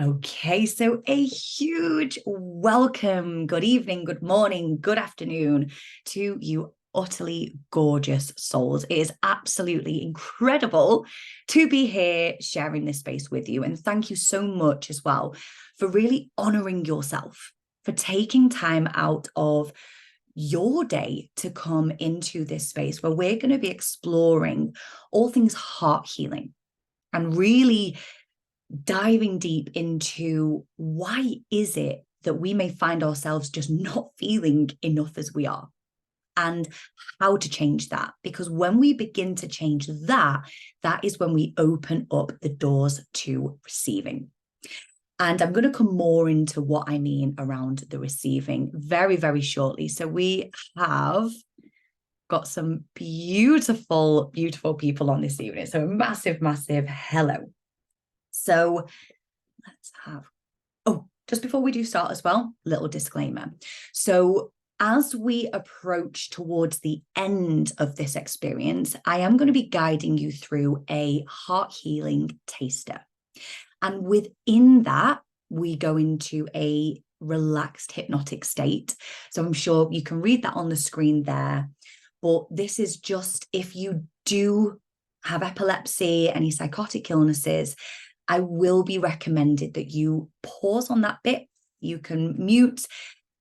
Okay, so a huge welcome, good evening, good morning, good afternoon to you utterly gorgeous souls. It is absolutely incredible to be here sharing this space with you. And thank you so much as well for really honoring yourself, for taking time out of your day to come into this space where we're going to be exploring all things heart healing and really diving deep into why is it that we may find ourselves just not feeling enough as we are, and how to change that. Because when we begin to change that, that is when we open up the doors to receiving. And I'm going to come more into what I mean around the receiving very, very shortly. So we have got some beautiful, beautiful people on this evening. So a massive, massive hello. So let's have, just before we do start as well, little disclaimer. So as we approach towards the end of this experience, I am going to be guiding you through a heart healing taster. And within that, we go into a relaxed hypnotic state. So I'm sure you can read that on the screen there. But this is just if you do have epilepsy, any psychotic illnesses, I will be recommended that you pause on that bit. You can mute,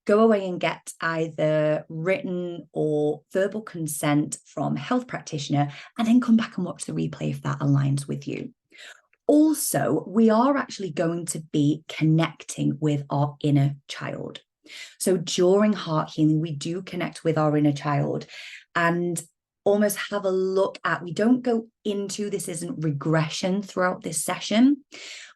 go away and get either written or verbal consent from a health practitioner, and then come back and watch the replay if that aligns with you. Also, we are actually going to be connecting with our inner child. So during heart healing, we do connect with our inner child and almost have a look at, we don't go into, this isn't regression throughout this session,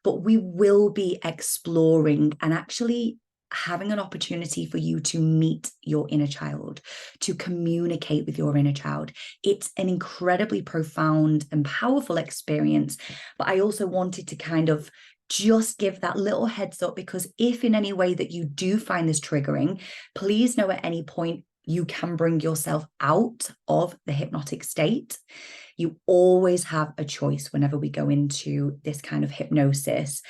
but we will be exploring and actually having an opportunity for you to meet your inner child, to communicate with your inner child. It's an incredibly profound and powerful experience, but I also wanted to kind of just give that little heads up, because if in any way that you do find this triggering, please know at any point you can bring yourself out of the hypnotic state. You always have a choice whenever we go into this kind of hypnosis.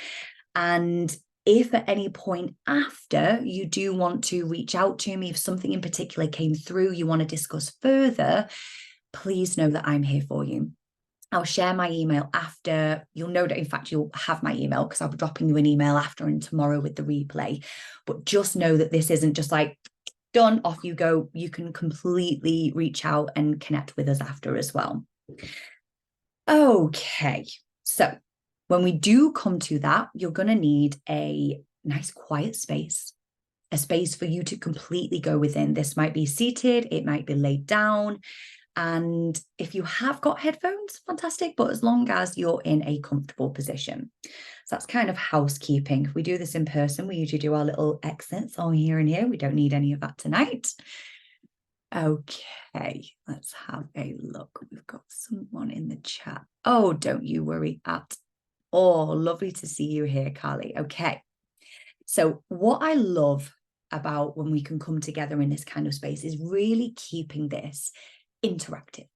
And if at any point after you do want to reach out to me, if something in particular came through, you want to discuss further, please know that I'm here for you. I'll share my email after. You'll know that, in fact, you'll have my email because I'll be dropping you an email after and tomorrow with the replay. But just know that this isn't just like, done, off you go. You can completely reach out and connect with us after as well. Okay, so when we do come to that, you're going to need a nice quiet space, a space for you to completely go within. This might be seated, it might be laid down. And if you have got headphones, fantastic, but as long as you're in a comfortable position. So that's kind of housekeeping. If we do this in person, we usually do our little exits all here and here. We don't need any of that tonight. Okay, let's have a look. We've got someone in the chat. Oh, don't you worry at all. Lovely to see you here, Carly. Okay, so what I love about when we can come together in this kind of space is really keeping this interactive,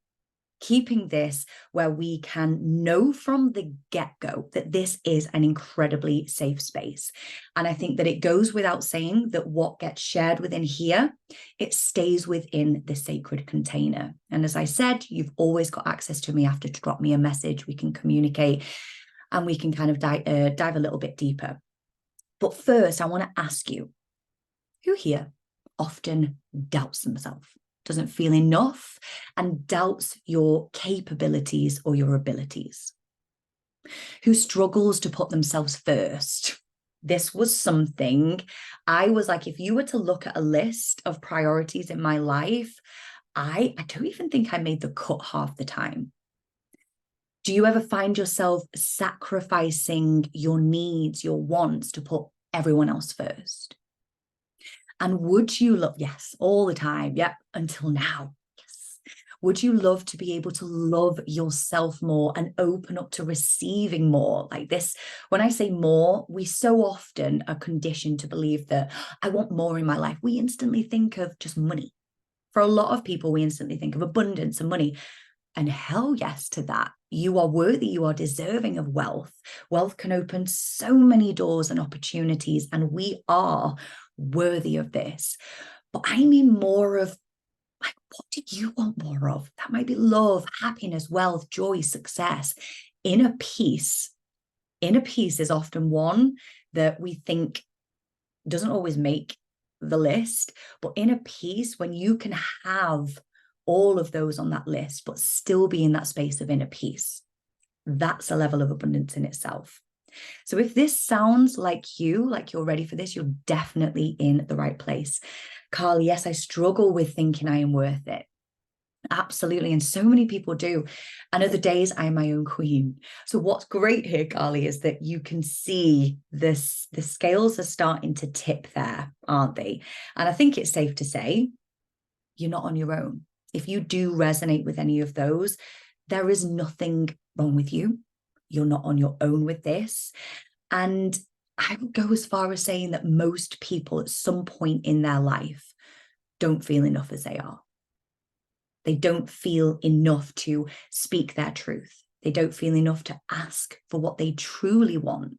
keeping this where we can know from the get-go that this is an incredibly safe space. And I think that it goes without saying that what gets shared within here, it stays within the sacred container. And as I said, you've always got access to me after to drop me a message. We can communicate and we can kind of dive a little bit deeper. But first, I want to ask you, who here often doubts themselves, doesn't feel enough, and doubts your capabilities or your abilities? Who struggles to put themselves first? This was something I was like, if you were to look at a list of priorities in my life, I don't even think I made the cut half the time. Do you ever find yourself sacrificing your needs, your wants to put everyone else first? And would you love, yes, all the time, yep, until now, yes. Would you love to be able to love yourself more and open up to receiving more? Like this, when I say more, we so often are conditioned to believe that I want more in my life. We instantly think of just money. For a lot of people, we instantly think of abundance and money. And hell yes to that. You are worthy, you are deserving of wealth. Wealth can open so many doors and opportunities, and we are worthy of this. But I mean more of, like, what do you want more of? That might be love, happiness, wealth, joy, success. Inner peace. Inner peace is often one that we think doesn't always make the list, but inner peace, when you can have all of those on that list, but still be in that space of inner peace, that's a level of abundance in itself. So if this sounds like you're ready for this, you're definitely in the right place. Carly, yes, I struggle with thinking I am worth it. Absolutely. And so many people do. And other days I am my own queen. So what's great here, Carly, is that you can see this, the scales are starting to tip there, aren't they? And I think it's safe to say you're not on your own. If you do resonate with any of those, there is nothing wrong with you. You're not on your own with this. And I would go as far as saying that most people at some point in their life don't feel enough as they are. They don't feel enough to speak their truth. They don't feel enough to ask for what they truly want.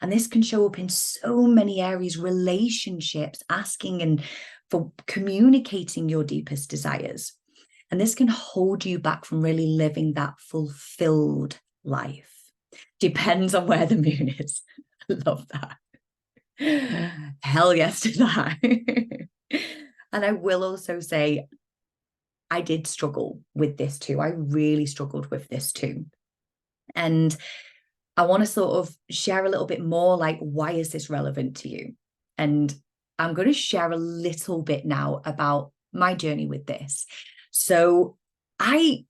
And this can show up in so many areas, relationships, asking and for communicating your deepest desires. And this can hold you back from really living that fulfilled life. Depends on where the moon is. I love that. Hell yes to that. And I will also say, I did struggle with this too. I really struggled with this too. And I want to sort of share a little bit more, like, why is this relevant to you? And I'm going to share a little bit now about my journey with this. So I'm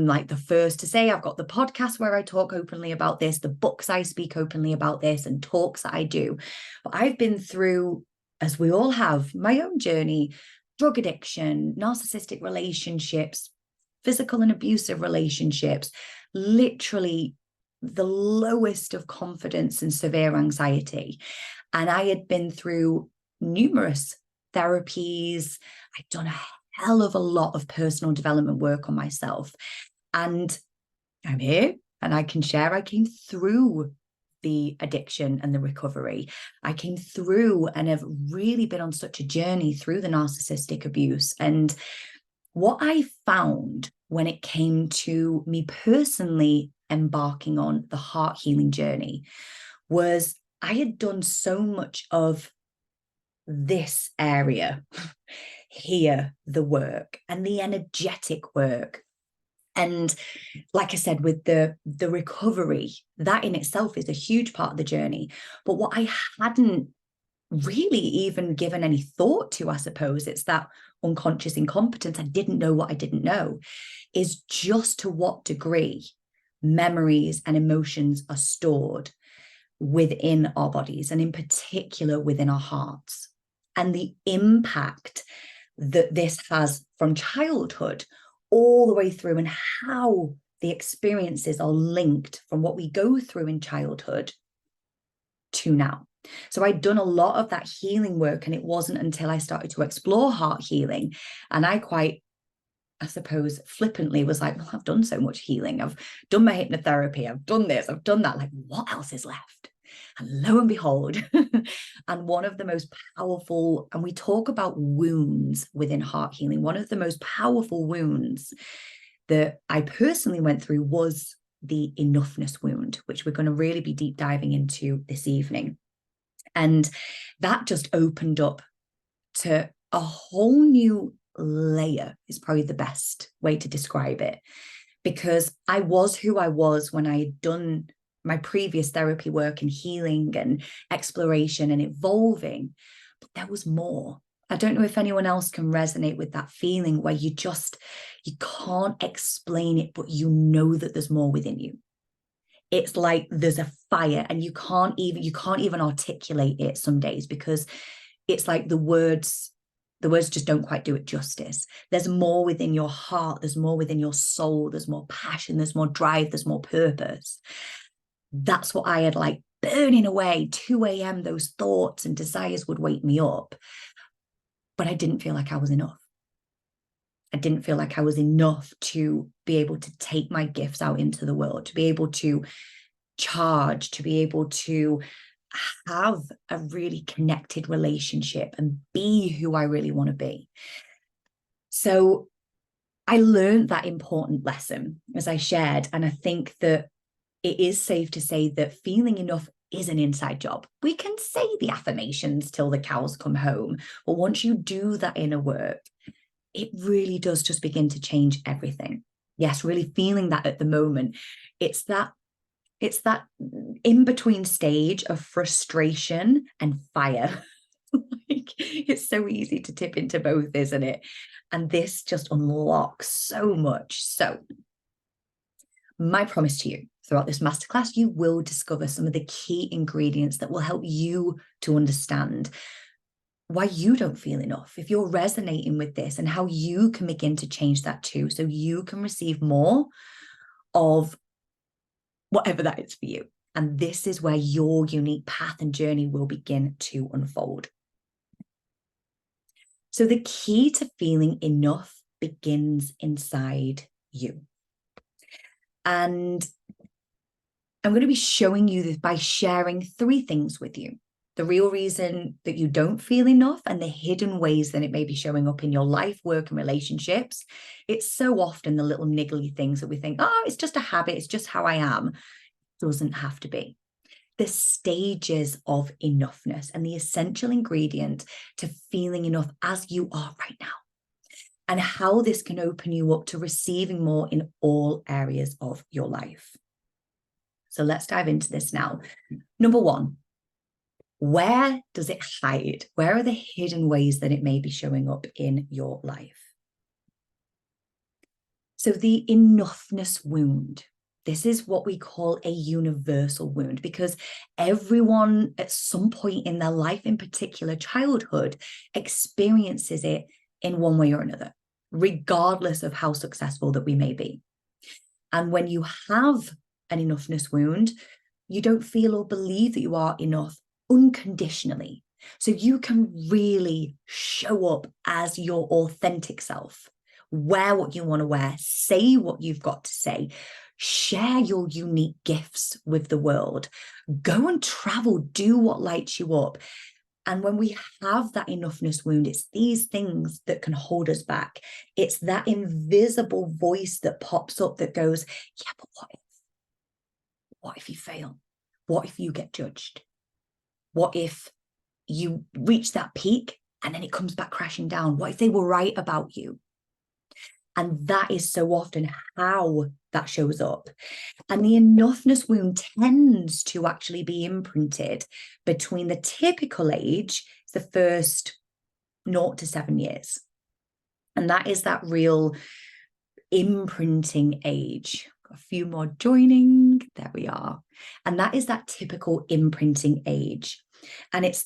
like the first to say, I've got the podcast where I talk openly about this, the books I speak openly about this, and talks that I do. But I've been through, as we all have, my own journey: drug addiction, narcissistic relationships, physical and abusive relationships, literally the lowest of confidence and severe anxiety. And I had been through numerous therapies. I'd done a hell of a lot of personal development work on myself. And I'm here and I can share, I came through the addiction and the recovery. I came through and have really been on such a journey through the narcissistic abuse. And what I found when it came to me personally embarking on the heart healing journey was I had done so much of this area here, the work and the energetic work. And like I said, with the recovery, that in itself is a huge part of the journey. But what I hadn't really even given any thought to, I suppose, it's that unconscious incompetence. I didn't know what I didn't know, is just to what degree memories and emotions are stored within our bodies, and in particular within our hearts, and the impact that this has from childhood all the way through, and how the experiences are linked from what we go through in childhood to now. So I'd done a lot of that healing work, and it wasn't until I started to explore heart healing, and I suppose, flippantly was like, well, I've done so much healing. I've done my hypnotherapy. I've done this. I've done that. Like, what else is left? And lo and behold, and one of the most powerful, and we talk about wounds within heart healing, one of the most powerful wounds that I personally went through was the enoughness wound, which we're going to really be deep diving into this evening. And that just opened up to a whole new layer, is probably the best way to describe it, because I was who I was when I had done my previous therapy work and healing and exploration and evolving, but there was more. I don't know if anyone else can resonate with that feeling where you can't explain it, but you know that there's more within you. It's like there's a fire and you can't even articulate it some days, because it's like the words just don't quite do it justice. There's more within your heart, there's more within your soul, there's more passion, there's more drive, there's more purpose. That's what I had, like, burning away. 2 a.m. those thoughts and desires would wake me up, but I didn't feel like I was enough. I didn't feel like I was enough to be able to take my gifts out into the world, to be able to charge, to be able to have a really connected relationship and be who I really want to be. So I learned that important lesson, as I shared. And I think that it is safe to say that feeling enough is an inside job. We can say the affirmations till the cows come home, but once you do that inner work, it really does just begin to change everything. Yes, really feeling that at the moment. It's that in between stage of frustration and fire. Like, it's so easy to tip into both, isn't it? And this just unlocks so much. So my promise to you throughout this masterclass, you will discover some of the key ingredients that will help you to understand why you don't feel enough, if you're resonating with this, and how you can begin to change that too, so you can receive more of whatever that is for you. And this is where your unique path and journey will begin to unfold. So the key to feeling enough begins inside you. And I'm going to be showing you this by sharing 3 things with you. The real reason that you don't feel enough and the hidden ways that it may be showing up in your life, work, and relationships. It's so often the little niggly things that we think, oh, it's just a habit, it's just how I am. It doesn't have to be. The stages of enoughness and the essential ingredient to feeling enough as you are right now, and how this can open you up to receiving more in all areas of your life. So let's dive into this now. Number 1, where does it hide? Where are the hidden ways that it may be showing up in your life? So the enoughness wound. This is what we call a universal wound, because everyone at some point in their life, in particular childhood, experiences it in one way or another, regardless of how successful that we may be. And when you have an enoughness wound, you don't feel or believe that you are enough unconditionally. So you can really show up as your authentic self, wear what you want to wear, say what you've got to say, share your unique gifts with the world, go and travel, do what lights you up. And when we have that enoughness wound, it's these things that can hold us back. It's that invisible voice that pops up that goes, yeah, but what if? What if you fail? What if you get judged? What if you reach that peak and then it comes back crashing down? What if they were right about you? And that is so often how that shows up. And the enoughness wound tends to actually be imprinted between the typical age, the first 0 to 7 years. And that is that real imprinting age. Got a few more joining. There we are. And that is that typical imprinting age. And it's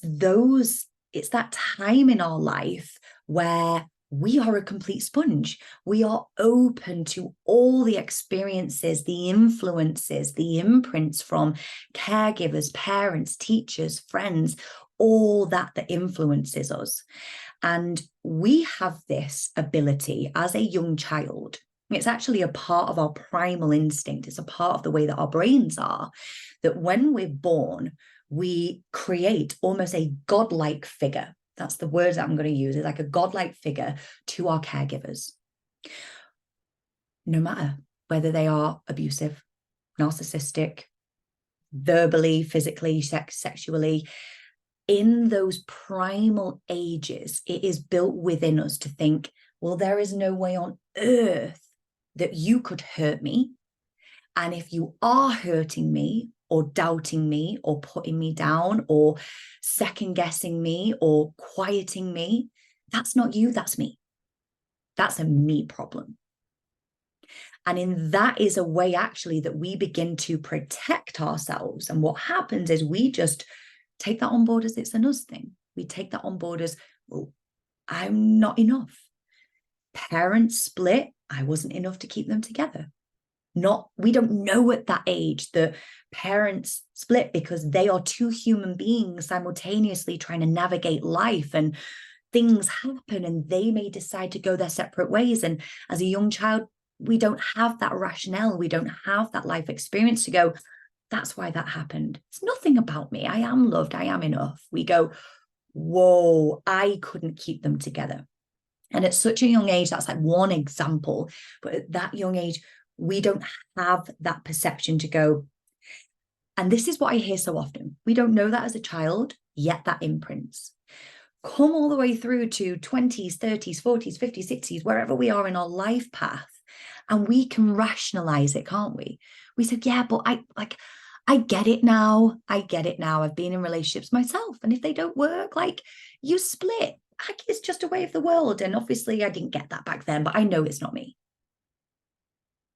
that time in our life where we are a complete sponge. We are open to all the experiences, the influences, the imprints from caregivers, parents, teachers, friends, all that influences us. And we have this ability as a young child. It's actually a part of our primal instinct. It's a part of the way that our brains are, that when we're born, we create almost a godlike figure. That's the word that I'm going to use. It's like a godlike figure to our caregivers. No matter whether they are abusive, narcissistic, verbally, physically, sexually, in those primal ages, it is built within us to think, well, there is no way on earth that you could hurt me. And if you are hurting me or doubting me or putting me down or second guessing me or quieting me, that's not you, that's me. That's a me problem. And in that is a way actually that we begin to protect ourselves. And what happens is we just take that on board as it's an us thing. We take that on board as, well, I'm not enough. Parents split, I wasn't enough to keep them together. We don't know at that age that parents split because they are two human beings simultaneously trying to navigate life and things happen and they may decide to go their separate ways. And as a young child, we don't have that rationale. We don't have that life experience to go, that's why that happened. It's nothing about me. I am loved. I am enough. We go, whoa, I couldn't keep them together. And at such a young age, that's like one example. But at that young age, we don't have that perception to go. And this is what I hear so often. We don't know that as a child, yet that imprints. Come all the way through to 20s, 30s, 40s, 50s, 60s, wherever we are in our life path. And we can rationalize it, can't we? We said, yeah, but I get it now. I get it now. I've been in relationships myself. And if they don't work, like, you split. It's just a way of the world. And obviously I didn't get that back then, but I know it's not me.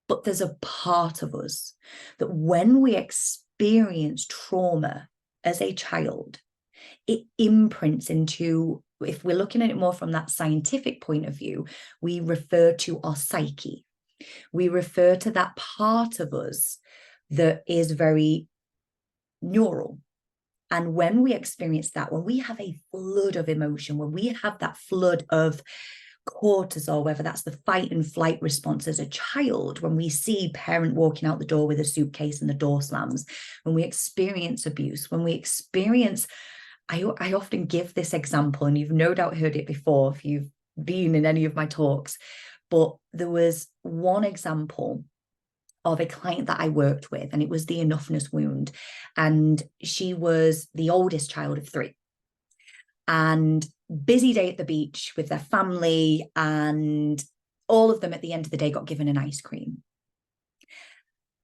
But there's a part of us that when we experience trauma as a child, it imprints into, if we're looking at it more from that scientific point of view, we refer to our psyche. We refer to that part of us that is very neural. And when we experience that, when we have a flood of emotion, when we have that flood of cortisol, whether that's the fight and flight response as a child, when we see parent walking out the door with a suitcase and the door slams, when we experience abuse, when we experience, I often give this example, and you've no doubt heard it before if you've been in any of my talks, but there was one example of a client that I worked with, and it was the enoughness wound. And she was the oldest child of 3. And busy day at the beach with their family, and all of them at the end of the day got given an ice cream.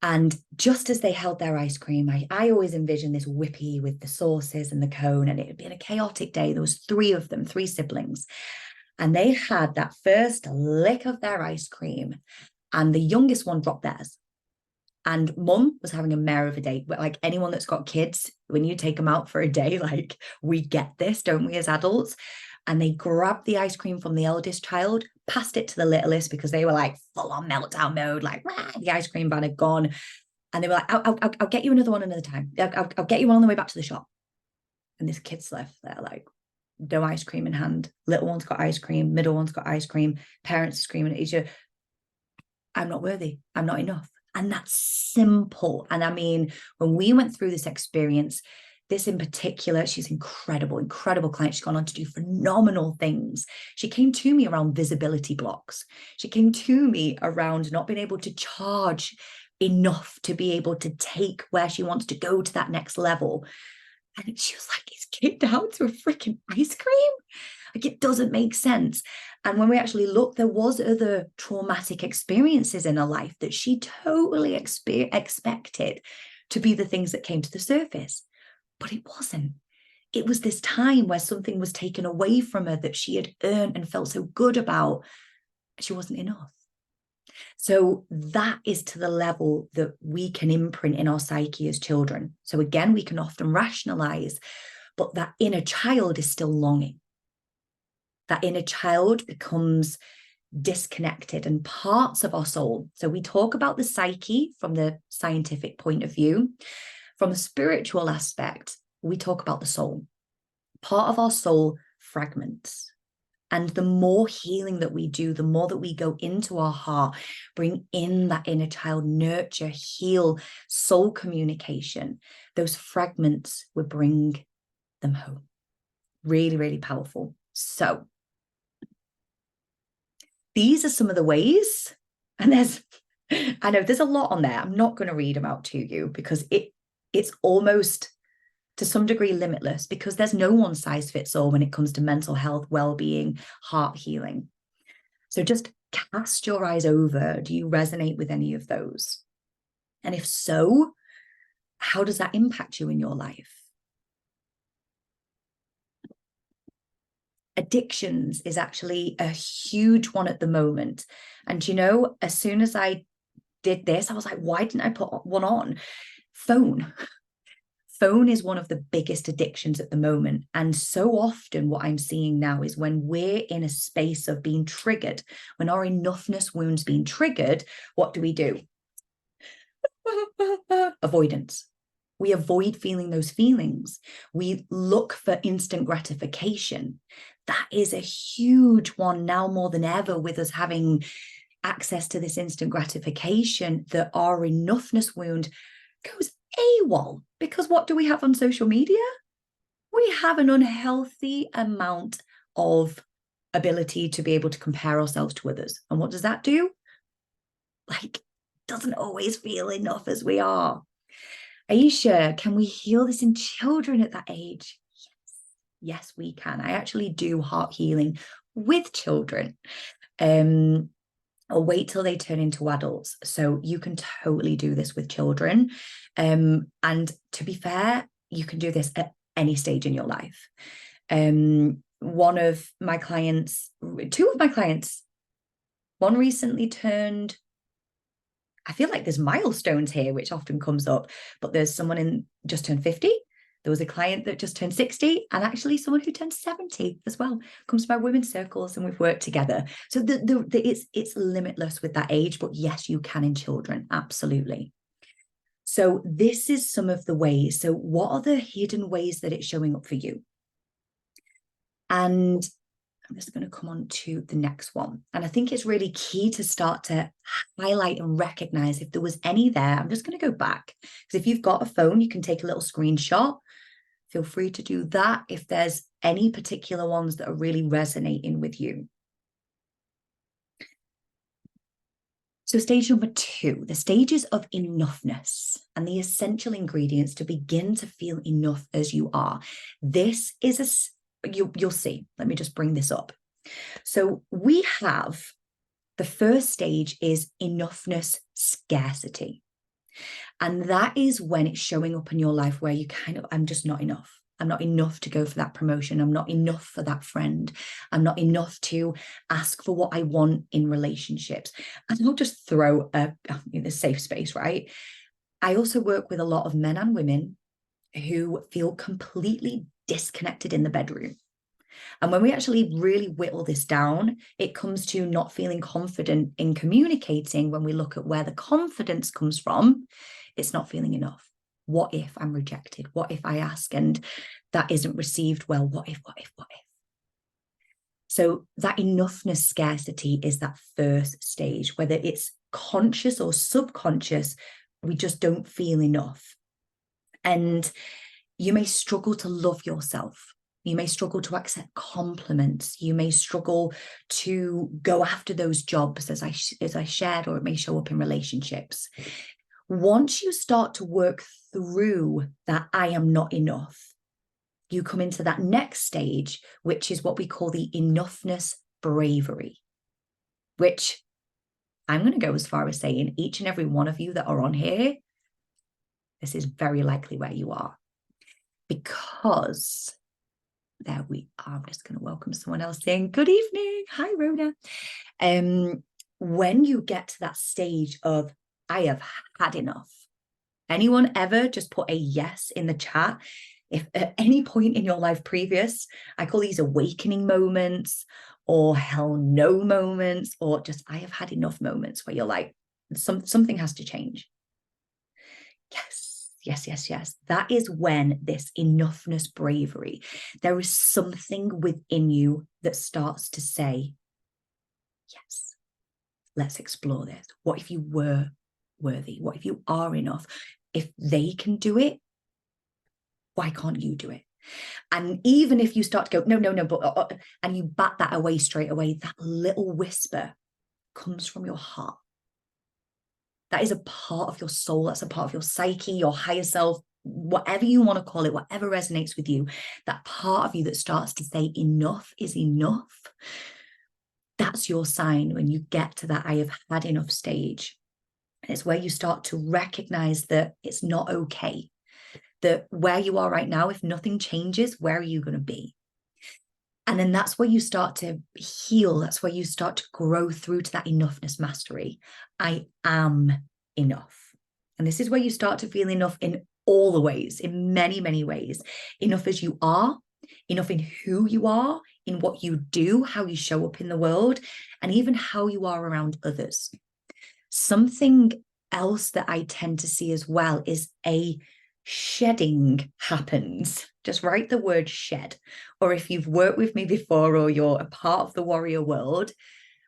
And just as they held their ice cream, I always envision this whippy with the sauces and the cone, and it had been a chaotic day. There was 3 of them, 3 siblings. And they had that first lick of their ice cream, and the youngest one dropped theirs. And mum was having a mare of a day. But like anyone that's got kids, when you take them out for a day, like, we get this, don't we, as adults? And they grabbed the ice cream from the eldest child, passed it to the littlest, because they were like full on meltdown mode, like, the ice cream ban had gone. And they were like, I'll get you another one another time. I'll get you one on the way back to the shop. And this kid's left there like, no ice cream in hand. Little one's got ice cream, middle one's got ice cream. Parents are screaming at each other, I'm not worthy. I'm not enough. And that's simple. And I mean, when we went through this experience, this in particular, she's incredible, incredible client. She's gone on to do phenomenal things. She came to me around visibility blocks. She came to me around not being able to charge enough to be able to take where she wants to go to that next level. And she was like, it's kicked down to a freaking ice cream? Like, it doesn't make sense. And when we actually looked, there was other traumatic experiences in her life that she totally expected to be the things that came to the surface. But it wasn't. It was this time where something was taken away from her that she had earned and felt so good about. She wasn't enough. So that is to the level that we can imprint in our psyche as children. So again, we can often rationalize, but that inner child is still longing. That inner child becomes disconnected, and parts of our soul. So we talk about the psyche from the scientific point of view. From a spiritual aspect, we talk about the soul. Part of our soul fragments. And the more healing that we do, the more that we go into our heart, bring in that inner child, nurture, heal, soul communication, those fragments will bring them home. Really, really powerful. So these are some of the ways, and I know there's a lot on there. I'm not going to read them out to you because it's almost to some degree limitless, because there's no one size fits all when it comes to mental health, well-being, heart healing. So just cast your eyes over. Do you resonate with any of those? And if so, how does that impact you in your life? Addictions is actually a huge one at the moment. And you know, as soon as I did this, I was like, why didn't I put one on? Phone is one of the biggest addictions at the moment. And so often what I'm seeing now is when we're in a space of being triggered, when our enoughness wound's being triggered, what do? Avoidance. We avoid feeling those feelings. We look for instant gratification. That is a huge one now more than ever, with us having access to this instant gratification, that our enoughness wound goes AWOL. Because what do we have on social media? We have an unhealthy amount of ability to be able to compare ourselves to others. And what does that do? Like, doesn't always feel enough as we are. Aisha, can we heal this in children at that age? Yes, we can. I actually do heart healing with children. Or wait till they turn into adults. So you can totally do this with children. And to be fair, you can do this at any stage in your life. One of my clients, two of my clients, one recently turned, I feel like there's milestones here, which often comes up, but there's someone just turned 50. There was a client that just turned 60, and actually someone who turned 70 as well. Comes to my women's circles, and we've worked together. So it's limitless with that age, but yes, you can in children, absolutely. So this is some of the ways. So what are the hidden ways that it's showing up for you? And I'm just going to come on to the next one. And I think it's really key to start to highlight and recognize if there was any there. I'm just going to go back, because if you've got a phone, you can take a little screenshot. Feel free to do that if there's any particular ones that are really resonating with you. So stage number 2, the stages of enoughness and the essential ingredients to begin to feel enough as you are. This is you'll see. Let me just bring this up. So we have the first stage is enoughness scarcity. And that is when it's showing up in your life where you I'm just not enough. I'm not enough to go for that promotion. I'm not enough for that friend. I'm not enough to ask for what I want in relationships. And I'll just throw in a safe space, right? I also work with a lot of men and women who feel completely disconnected in the bedroom. And when we actually really whittle this down, it comes to not feeling confident in communicating. When we look at where the confidence comes from, it's not feeling enough. What if I'm rejected? What if I ask and that isn't received well? What if? So that enoughness scarcity is that first stage, whether it's conscious or subconscious, we just don't feel enough. And you may struggle to love yourself. You may struggle to accept compliments. You may struggle to go after those jobs, as I shared, or it may show up in relationships. Once you start to work through that I am not enough, you come into that next stage, which is what we call the enoughness bravery, which I'm going to go as far as saying each and every one of you that are on here, this is very likely where you are. Because there we are. I'm just going to welcome someone else saying, good evening. Hi, Rona. When you get to that stage of, I have had enough. Anyone ever just put a yes in the chat? If at any point in your life previous, I call these awakening moments or hell no moments, or just I have had enough moments where you're like, something has to change. Yes. That is when this enoughness bravery, there is something within you that starts to say, yes, let's explore this. What if you were worthy? What if you are enough? If they can do it, why can't you do it? And even if you start to go, no, but, and you bat that away straight away, that little whisper comes from your heart. That is a part of your soul. That's a part of your psyche, your higher self, whatever you want to call it, whatever resonates with you, that part of you that starts to say enough is enough. That's your sign when you get to that I have had enough stage. And it's where you start to recognize that it's not okay, that where you are right now, if nothing changes, where are you going to be? And then that's where you start to heal. That's where you start to grow through to that enoughness mastery. I am enough. And this is where you start to feel enough in all the ways, in many, many ways. Enough as you are, enough in who you are, in what you do, how you show up in the world, and even how you are around others. Something else that I tend to see as well is a shedding happens. Just write the word shed. Or if you've worked with me before or you're a part of the warrior world,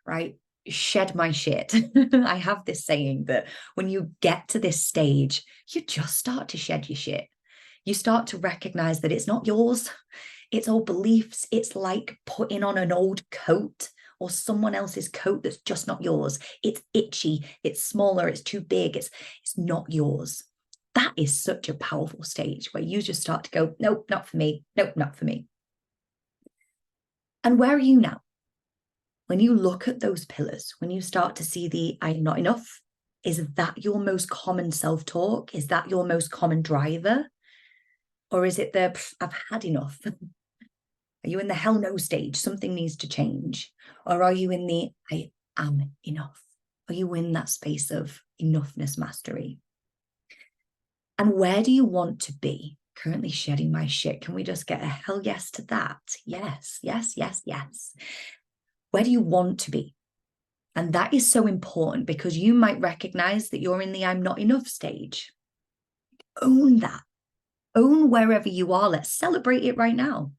right? Shed my shit. I have this saying that when you get to this stage, you just start to shed your shit. You start to recognize that it's not yours. It's old beliefs. It's like putting on an old coat or someone else's coat that's just not yours. It's itchy, it's smaller, it's too big, it's not yours. That is such a powerful stage where you just start to go, nope, not for me. Nope, not for me. And where are you now? When you look at those pillars, when you start to see the I'm not enough, is that your most common self-talk? Is that your most common driver? Or is it the I've had enough? Are you in the hell no stage? Something needs to change. Or are you in the I am enough? Are you in that space of enoughness mastery? And where do you want to be? Currently shedding my shit. Can we just get a hell yes to that? Yes, yes, yes, yes. Where do you want to be? And that is so important because you might recognize that you're in the I'm not enough stage. Own that. Own wherever you are. Let's celebrate it right now.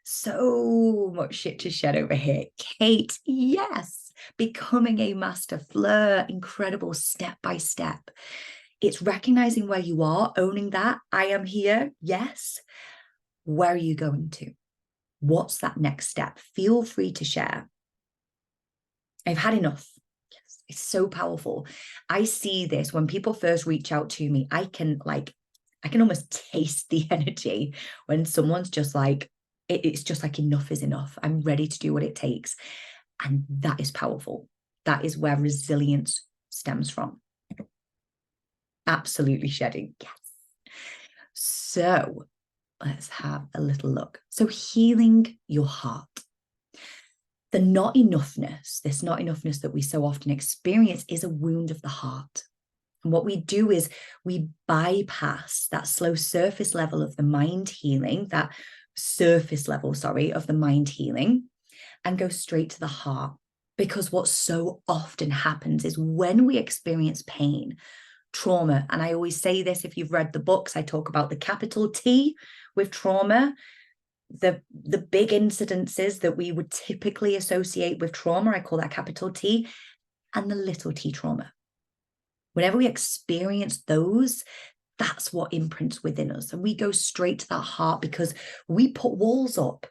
So much shit to shed over here. Kate, yes. Becoming a master Fleur, incredible step by step. It's recognizing where you are, owning that. I am here. Yes. Where are you going to? What's that next step? Feel free to share. I've had enough. Yes, it's so powerful. I see this when people first reach out to me. I can almost taste the energy when someone's just like, it's just like enough is enough. I'm ready to do what it takes. And that is powerful. That is where resilience stems from. Absolutely shedding. Yes. So let's have a little look. So healing your heart. The not enoughness, this not enoughness that we so often experience is a wound of the heart. And what we do is we bypass that slow surface level of the mind healing, that surface level, of the mind healing, and go straight to the heart. Because what so often happens is when we experience pain, trauma, and I always say this, if you've read the books, I talk about the capital T with trauma, the big incidences that we would typically associate with trauma, I call that capital T, and the little t trauma. Whenever we experience those, that's what imprints within us. And we go straight to that heart because we put walls up.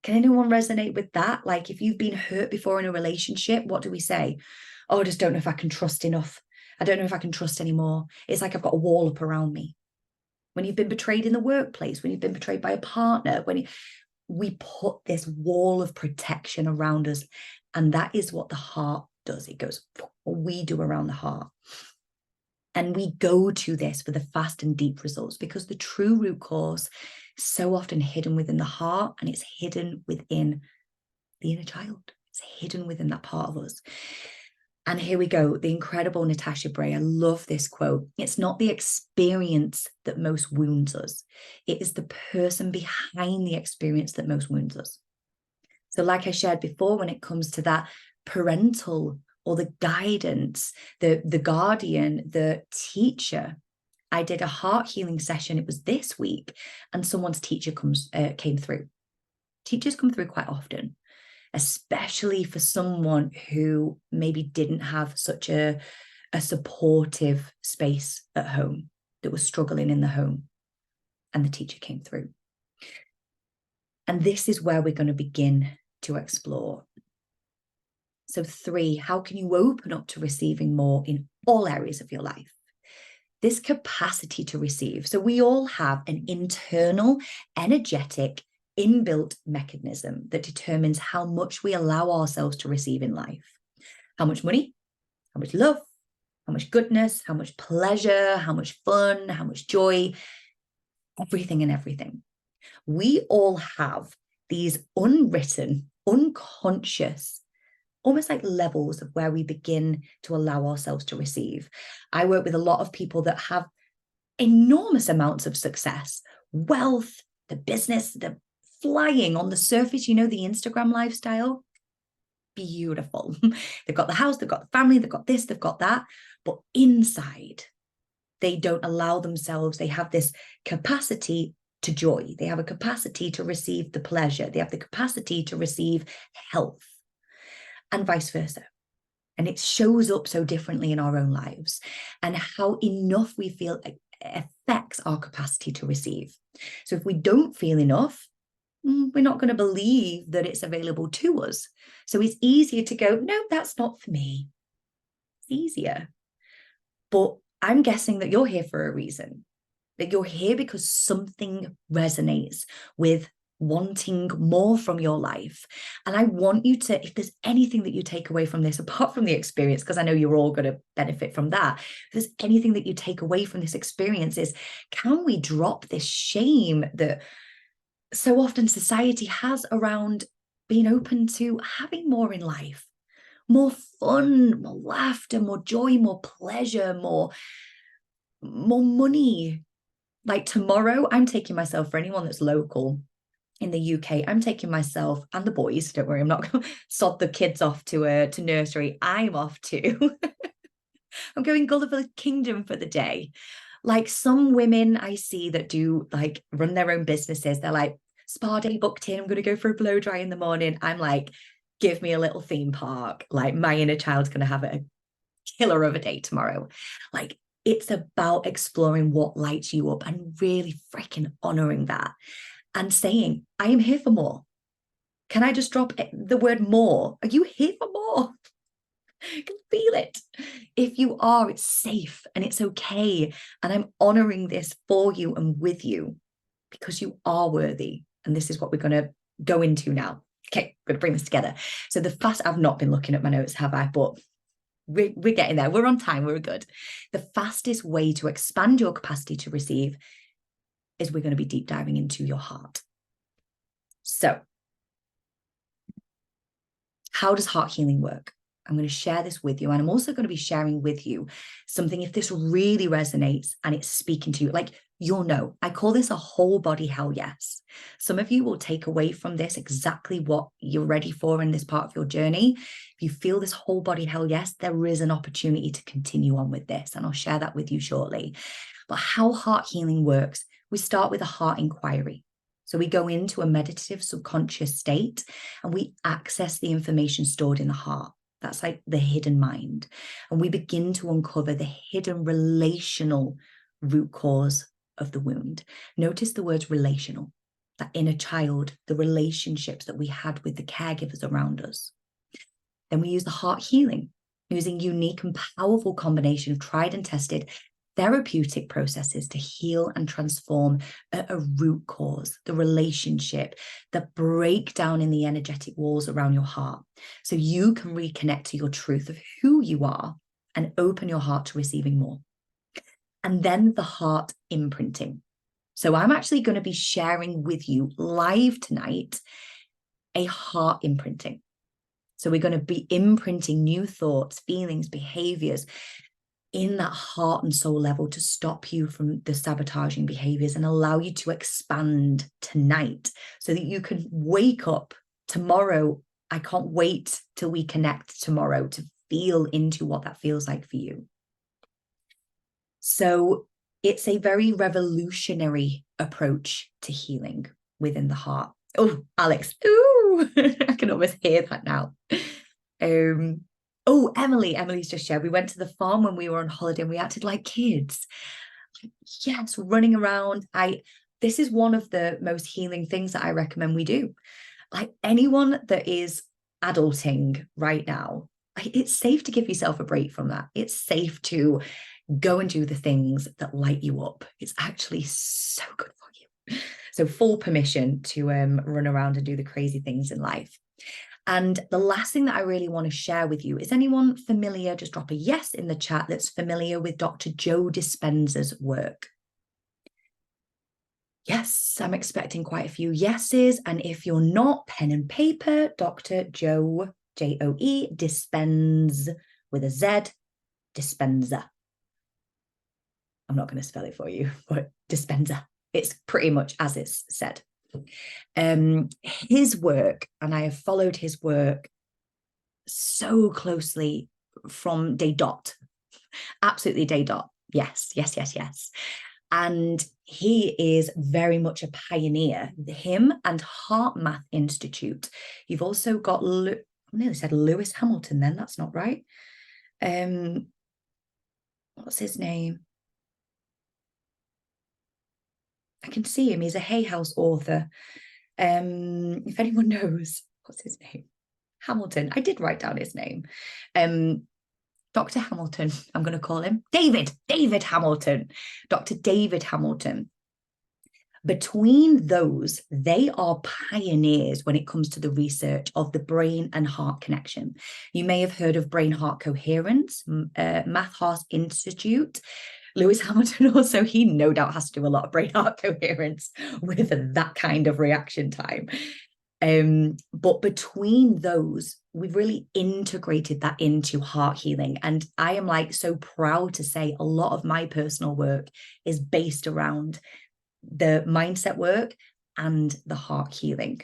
Can anyone resonate with that? Like if you've been hurt before in a relationship, what do we say? Oh, I just don't know if I can trust enough. I don't know if I can trust anymore. It's like I've got a wall up around me. When you've been betrayed in the workplace, when you've been betrayed by a partner, we put this wall of protection around us. And that is what the heart does. It goes, we do around the heart. And we go to this for the fast and deep results because the true root cause is so often hidden within the heart, and it's hidden within the inner child. It's hidden within that part of us. And here we go, the incredible Natasha Bray. I love this quote. It's not the experience that most wounds us. It is the person behind the experience that most wounds us. So like I shared before, when it comes to that parental or the guidance, the guardian, the teacher, I did a heart healing session. It was this week, and someone's teacher came through. Teachers come through quite often, especially for someone who maybe didn't have such a supportive space at home, that was struggling in the home, and the teacher came through. And this is where we're going to begin to explore. So 3, how can you open up to receiving more in all areas of your life? This capacity to receive. So we all have an internal, energetic, inbuilt mechanism that determines how much we allow ourselves to receive in life. How much money, how much love, how much goodness, how much pleasure, how much fun, how much joy, everything and everything. We all have these unwritten, unconscious, almost like levels of where we begin to allow ourselves to receive. I work with a lot of people that have enormous amounts of success, wealth, the business, the flying on the surface, you know, the Instagram lifestyle, beautiful. They've got the house, they've got the family, they've got this, they've got that. But inside, They don't allow themselves, they have this capacity to joy. They have a capacity to receive the pleasure. They have the capacity to receive health, and vice versa. And it shows up so differently in our own lives, and how enough we feel affects our capacity to receive. So if we don't feel enough, we're not going to believe that it's available to us. So it's easier to go, no, that's not for me. It's easier. But I'm guessing that you're here for a reason, that you're here because something resonates with wanting more from your life. And I want you to, if there's anything that you take away from this, apart from the experience, because I know you're all going to benefit from that, if there's anything that you take away from this experience is, can we drop this shame that so often society has around being open to having more in life? More fun, more laughter, more joy, more pleasure, more money. Like tomorrow, I'm taking myself, for anyone that's local in the UK, I'm taking myself and the boys, don't worry, I'm not going to sod the kids off to nursery. I'm off to, I'm going Gulliver Kingdom for the day. Like some women I see that do like run their own businesses, they're like, spa day booked in, I'm going to go for a blow dry in the morning. I'm like, give me a little theme park. Like my inner child's going to have a killer of a day tomorrow. Like it's about exploring what lights you up and really freaking honoring that and saying, I am here for more. Can I just drop the word more? Are you here for more? You can feel it. If you are, it's safe and it's okay. And I'm honoring this for you and with you because you are worthy. And this is what we're going to go into now. Okay, I'm going to bring this together. So I've not been looking at my notes, have I? But we're getting there. We're on time. We're good. The fastest way to expand your capacity to receive is we're going to be deep diving into your heart. So how does heart healing work? I'm going to share this with you. And I'm also going to be sharing with you something, if this really resonates and it's speaking to you, like you'll know, I call this a whole body hell yes. Some of you will take away from this exactly what you're ready for in this part of your journey. If you feel this whole body hell yes, there is an opportunity to continue on with this. And I'll share that with you shortly. But how heart healing works, we start with a heart inquiry. So we go into a meditative subconscious state and we access the information stored in the heart. That's like the hidden mind. And we begin to uncover the hidden relational root cause of the wound. Notice the words relational, that inner child, the relationships that we had with the caregivers around us. Then we use the heart healing, using unique and powerful combination of tried and tested therapeutic processes to heal and transform a root cause, the relationship, the breakdown in the energetic walls around your heart, so you can reconnect to your truth of who you are and open your heart to receiving more. And then the heart imprinting. So I'm actually going to be sharing with you live tonight a heart imprinting. So we're going to be imprinting new thoughts, feelings, behaviors in that heart and soul level to stop you from the sabotaging behaviors and allow you to expand tonight so that you can wake up tomorrow. I can't wait till we connect tomorrow to feel into what that feels like for you. So it's a very revolutionary approach to healing within the heart. Oh, Alex, ooh, I can almost hear that now. Oh, Emily's just shared. We went to the farm when we were on holiday and we acted like kids. Yes, running around. This is one of the most healing things that I recommend we do. Like anyone that is adulting right now, it's safe to give yourself a break from that. It's safe to go and do the things that light you up. It's actually so good for you. So full permission to run around and do the crazy things in life. And the last thing that I really want to share with you, is anyone familiar? Just drop a yes in the chat that's familiar with Dr. Joe Dispenza's work. Yes, I'm expecting quite a few yeses. And if you're not, pen and paper, Dr. Joe, Joe, Dispenza with a Z, Dispenza. I'm not going to spell it for you, but Dispenza. It's pretty much as it's said. His work, and I have followed his work so closely from day dot, absolutely day dot. Yes, yes, yes, yes. And he is very much a pioneer, him and Heart Math Institute. You've also got, I nearly said Lewis Hamilton then, that's not right. What's his name? I can see him, he's a Hay House author. If anyone knows, what's his name? Hamilton. I did write down his name. Dr. Hamilton, I'm going to call him David Hamilton, Dr. David Hamilton. Between those, they are pioneers when it comes to the research of the brain and heart connection. You may have heard of Brain Heart Coherence, Math Heart Institute. Lewis Hamilton also, he no doubt has to do a lot of brain heart coherence with that kind of reaction time. But between those, we've really integrated that into heart healing. And I am like so proud to say a lot of my personal work is based around the mindset work and the heart healing.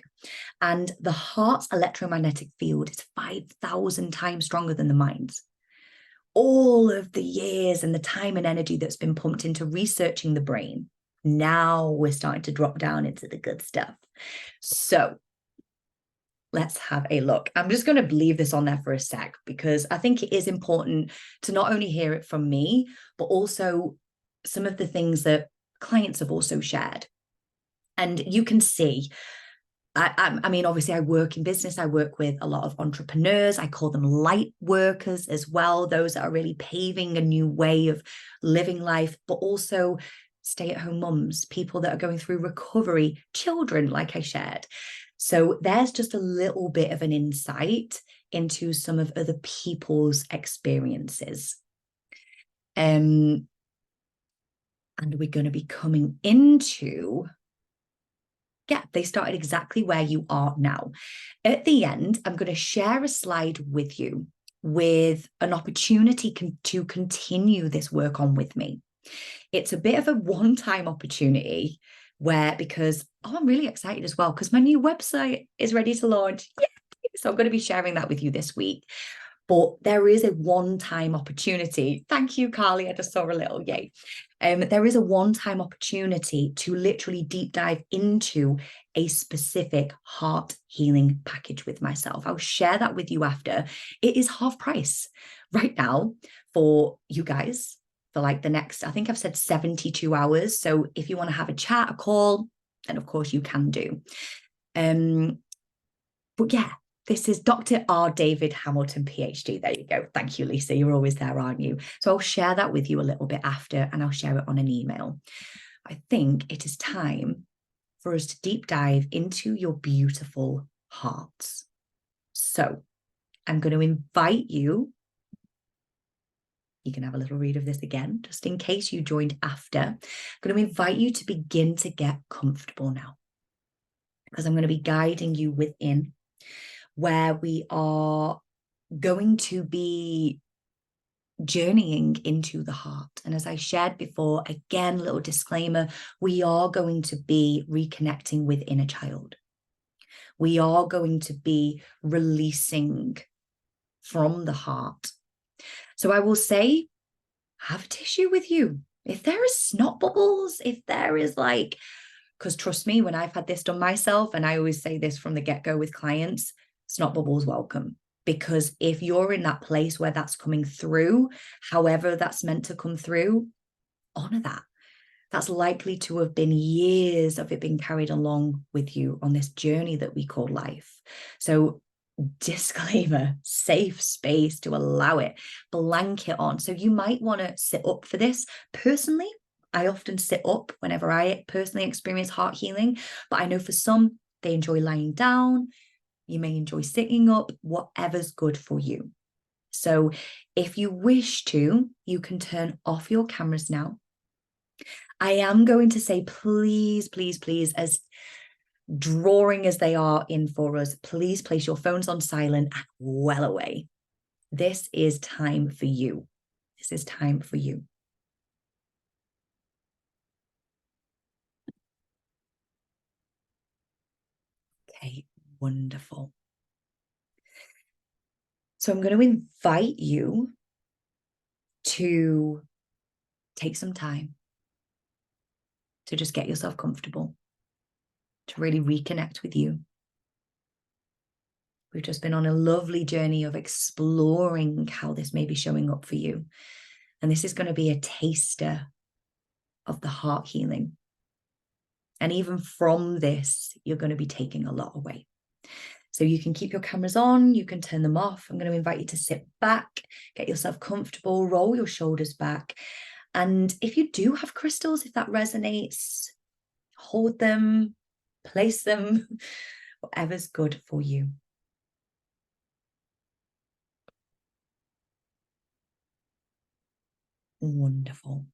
And the heart's electromagnetic field is 5,000 times stronger than the mind's. All of the years and the time and energy that's been pumped into researching the brain, now we're starting to drop down into the good stuff. So let's have a look. I'm just going to leave this on there for a sec because I think it is important to not only hear it from me, but also some of the things that clients have also shared. And you can see, I mean, obviously I work in business. I work with a lot of entrepreneurs. I call them light workers as well, those that are really paving a new way of living life, but also stay-at-home mums, people that are going through recovery, children, like I shared. So there's just a little bit of an insight into some of other people's experiences. And we're going to be coming into, yeah, they started exactly where you are now. At the end, I'm going to share a slide with you with an opportunity to continue this work on with me. It's a bit of a one-time opportunity because I'm really excited as well because my new website is ready to launch. Yay! So I'm going to be sharing that with you this week. But there is a one-time opportunity. Thank you, Carly. I just saw a little yay. There is a one-time opportunity to literally deep dive into a specific heart healing package with myself. I'll share that with you after. It is half price right now for you guys for like the next, I think I've said 72 hours. So if you want to have a chat, a call, then of course you can do. But yeah, this is Dr. R. David Hamilton, PhD. There you go. Thank you, Lisa. You're always there, aren't you? So I'll share that with you a little bit after, and I'll share it on an email. I think it is time for us to deep dive into your beautiful hearts. So I'm going to invite you. You can have a little read of this again, just in case you joined after. I'm going to invite you to begin to get comfortable now, because I'm going to be guiding you within, where we are going to be journeying into the heart. And as I shared before, again, little disclaimer, we are going to be reconnecting with inner child. We are going to be releasing from the heart. So I will say, have a tissue with you. If there is snot bubbles, if there is like, because trust me, when I've had this done myself, and I always say this from the get-go with clients, snot bubbles welcome. Because if you're in that place where that's coming through, however that's meant to come through, honor that. That's likely to have been years of it being carried along with you on this journey that we call life. So disclaimer, safe space to allow it, blanket on. So you might want to sit up for this. Personally, I often sit up whenever I personally experience heart healing, but I know for some, they enjoy lying down. You may enjoy sitting up, whatever's good for you. So if you wish to, you can turn off your cameras now. I am going to say, please, please, please, as drawing as they are in for us, please place your phones on silent and well away. This is time for you. This is time for you. Okay, wonderful. So I'm going to invite you to take some time to just get yourself comfortable, to really reconnect with you. We've just been on a lovely journey of exploring how this may be showing up for you. And this is going to be a taster of the heart healing. And even from this, you're going to be taking a lot away. So you can keep your cameras on, you can turn them off. I'm going to invite you to sit back, get yourself comfortable, roll your shoulders back. And if you do have crystals, if that resonates, hold them, place them, whatever's good for you. Wonderful.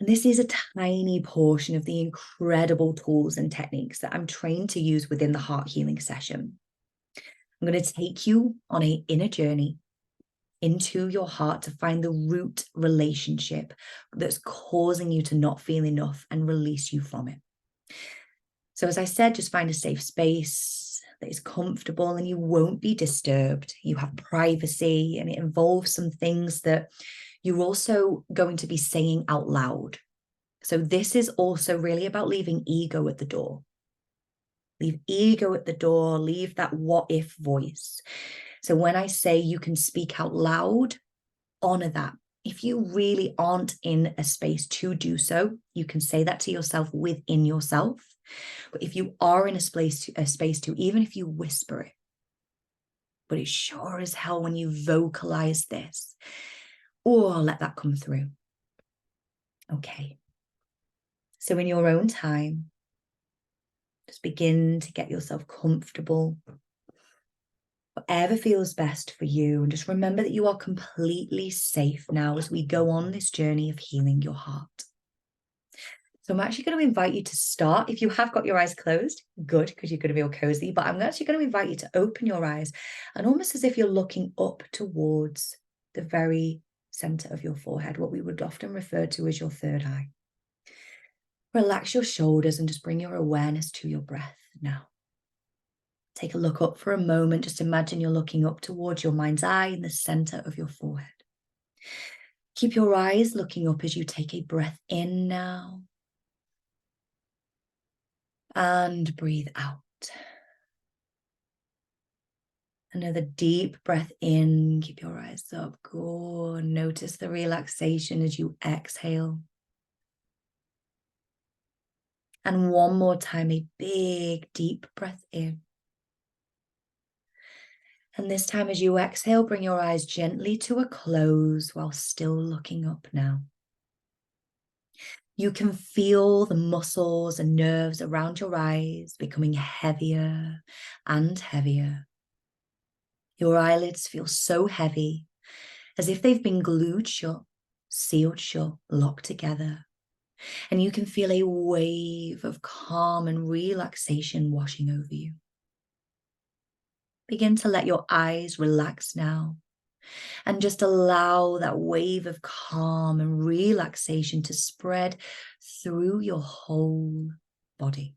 And this is a tiny portion of the incredible tools and techniques that I'm trained to use within the heart healing session. I'm going to take you on an inner journey into your heart to find the root relationship that's causing you to not feel enough and release you from it. So as I said, just find a safe space that is comfortable and you won't be disturbed. You have privacy, and it involves some things that you're also going to be saying out loud. So this is also really about leaving ego at the door. Leave ego at the door, leave that what if voice. So when I say you can speak out loud, honor that. If you really aren't in a space to do so, you can say that to yourself within yourself. But if you are in a space to, even if you whisper it, but it's sure as hell when you vocalize this, or let that come through. Okay. So in your own time, just begin to get yourself comfortable, whatever feels best for you. And just remember that you are completely safe now as we go on this journey of healing your heart. So I'm actually going to invite you to start. If you have got your eyes closed, good, because you're going to feel cozy. But I'm actually going to invite you to open your eyes and almost as if you're looking up towards the very center of your forehead, what we would often refer to as your third eye. Relax your shoulders and just bring your awareness to your breath now. Take a look up for a moment. Just imagine you're looking up towards your mind's eye in the center of your forehead. Keep your eyes looking up as you take a breath in now. And breathe out. Another deep breath in. Keep your eyes up. Good. Notice the relaxation as you exhale. And one more time, a big, deep breath in. And this time as you exhale, bring your eyes gently to a close while still looking up now. You can feel the muscles and nerves around your eyes becoming heavier and heavier. Your eyelids feel so heavy, as if they've been glued shut, sealed shut, locked together. And you can feel a wave of calm and relaxation washing over you. Begin to let your eyes relax now and just allow that wave of calm and relaxation to spread through your whole body.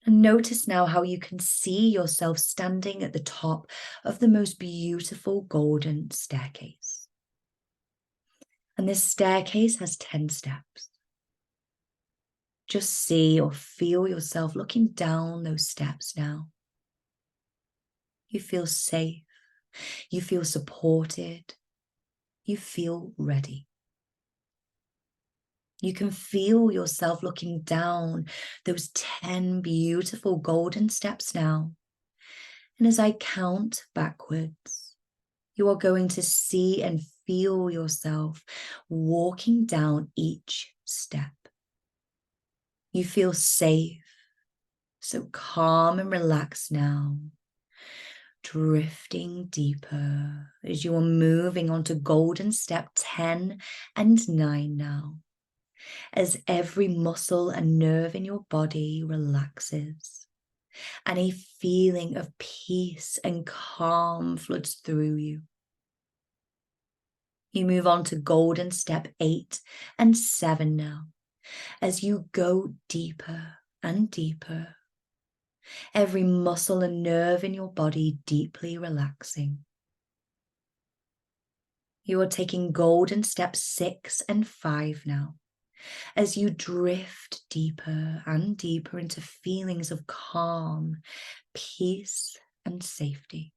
And notice now how you can see yourself standing at the top of the most beautiful golden staircase. And this staircase has 10 steps. Just see or feel yourself looking down those steps now. You feel safe. You feel supported. You feel ready. You can feel yourself looking down those 10 beautiful golden steps now. And as I count backwards, you are going to see and feel yourself walking down each step. You feel safe, so calm and relaxed now, drifting deeper as you are moving on to golden step 10 and 9 now, as every muscle and nerve in your body relaxes and a feeling of peace and calm floods through you. You move on to golden step 8 and 7 now, as you go deeper and deeper, every muscle and nerve in your body deeply relaxing. You are taking golden steps 6 and 5 now, as you drift deeper and deeper into feelings of calm, peace, and safety.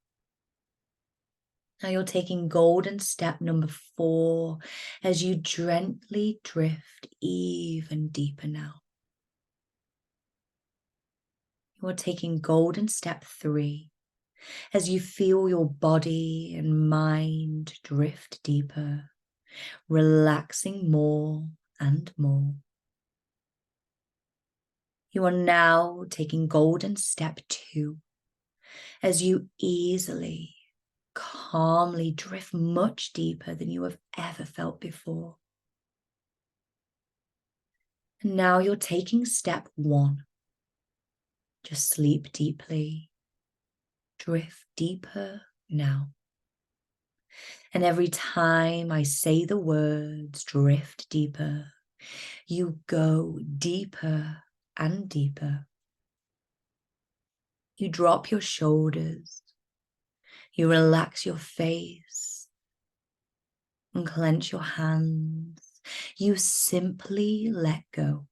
Now you're taking golden step number 4 as you gently drift even deeper now. You are taking golden step 3 as you feel your body and mind drift deeper, relaxing more and more. You are now taking golden step 2 as you easily, calmly drift much deeper than you have ever felt before. And now you're taking step 1. Just sleep deeply, drift deeper now. And every time I say the words drift deeper, you go deeper and deeper. You drop your shoulders, you relax your face and clench your hands. You simply let go.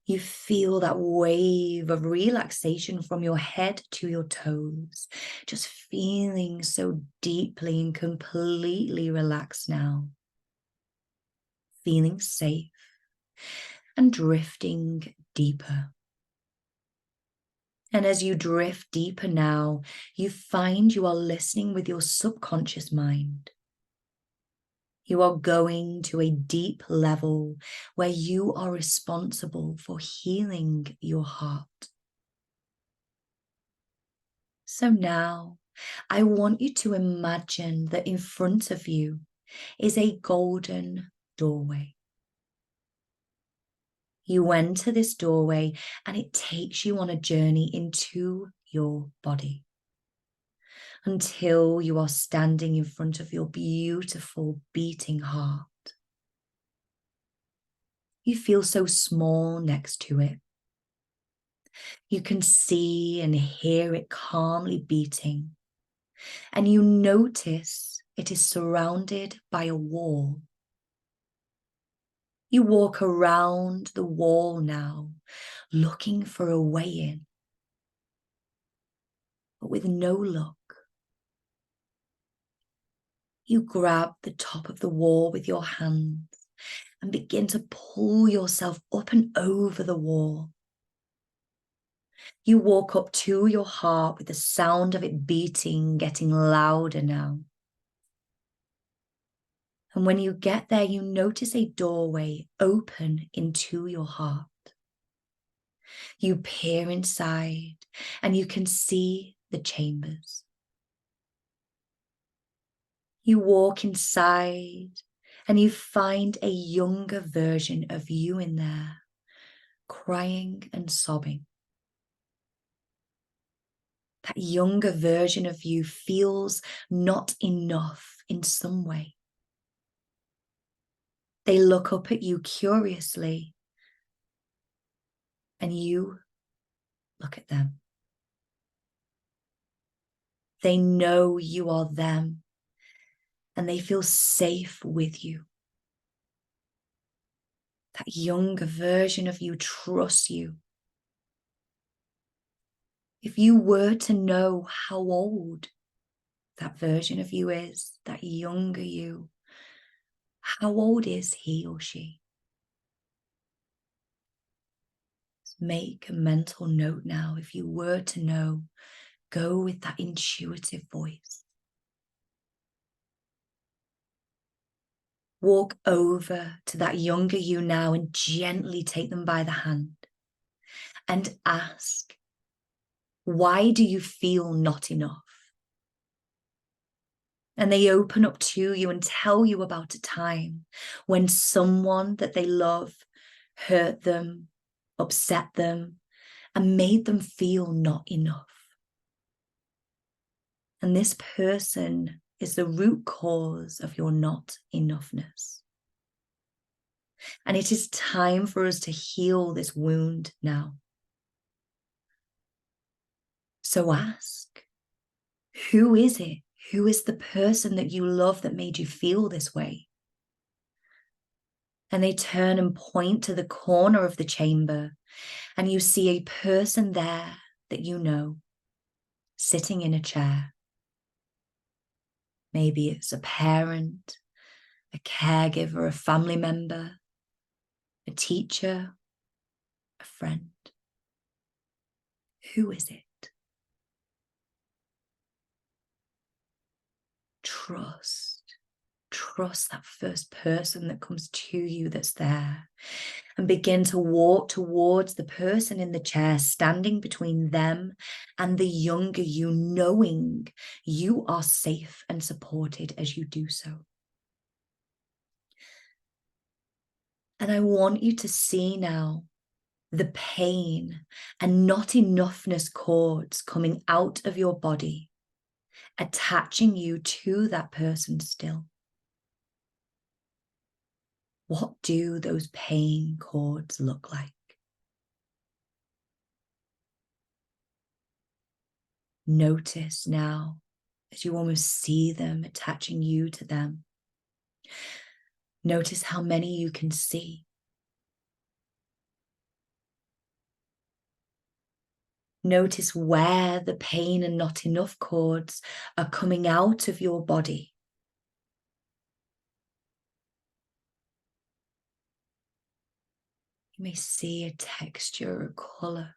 You feel that wave of relaxation from your head to your toes, just feeling so deeply and completely relaxed now. Feeling safe and drifting deeper. And as you drift deeper now, you find you are listening with your subconscious mind. You are going to a deep level where you are responsible for healing your heart. So now I want you to imagine that in front of you is a golden doorway. You enter this doorway and it takes you on a journey into your body until you are standing in front of your beautiful beating heart. You feel so small next to it. You can see and hear it calmly beating, and you notice it is surrounded by a wall. You walk around the wall now, looking for a way in, but with no luck. You grab the top of the wall with your hands and begin to pull yourself up and over the wall. You walk up to your heart with the sound of it beating, getting louder now. And when you get there, you notice a doorway open into your heart. You peer inside and you can see the chambers. You walk inside and you find a younger version of you in there, crying and sobbing. That younger version of you feels not enough in some way. They look up at you curiously, and you look at them. They know you are them, and they feel safe with you. That younger version of you trusts you. If you were to know how old that version of you is, that younger you, how old is he or she? Make a mental note now. If you were to know, go with that intuitive voice. Walk over to that younger you now and gently take them by the hand and ask, why do you feel not enough? And they open up to you and tell you about a time when someone that they love hurt them, upset them, and made them feel not enough. And this person is the root cause of your not enoughness. And it is time for us to heal this wound now. So ask, who is it Who is the person that you love that made you feel this way? And they turn and point to the corner of the chamber, and you see a person there that you know, sitting in a chair. Maybe it's a parent, a caregiver, a family member, a teacher, a friend. Who is it? Trust that first person that comes to you that's there, and begin to walk towards the person in the chair, standing between them and the younger you, knowing you are safe and supported as you do so. And I want you to see now the pain and not enoughness cords coming out of your body, attaching you to that person still. What do those pain cords look like? Notice now as you almost see them attaching you to them. Notice how many you can see. Notice where the pain and not enough cords are coming out of your body. You may see a texture, a color.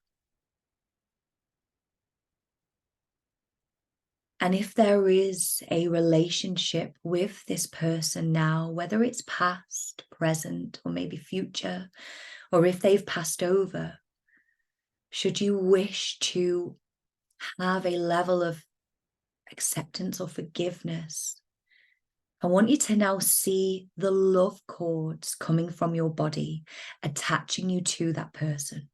And if there is a relationship with this person now, whether it's past, present, or maybe future, or if they've passed over, should you wish to have a level of acceptance or forgiveness, I want you to now see the love cords coming from your body, attaching you to that person.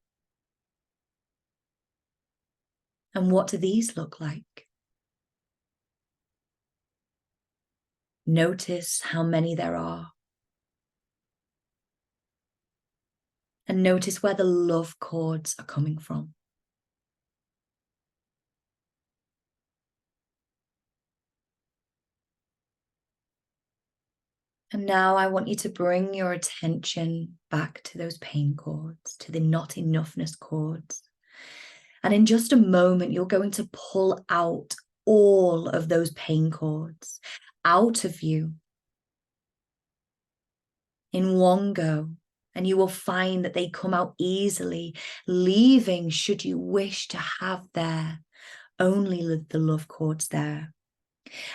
And what do these look like? Notice how many there are. And notice where the love cords are coming from. And now I want you to bring your attention back to those pain cords, to the not enoughness cords. And in just a moment, you're going to pull out all of those pain cords out of you in one go. And you will find that they come out easily, leaving, should you wish to have there, only the love cords there.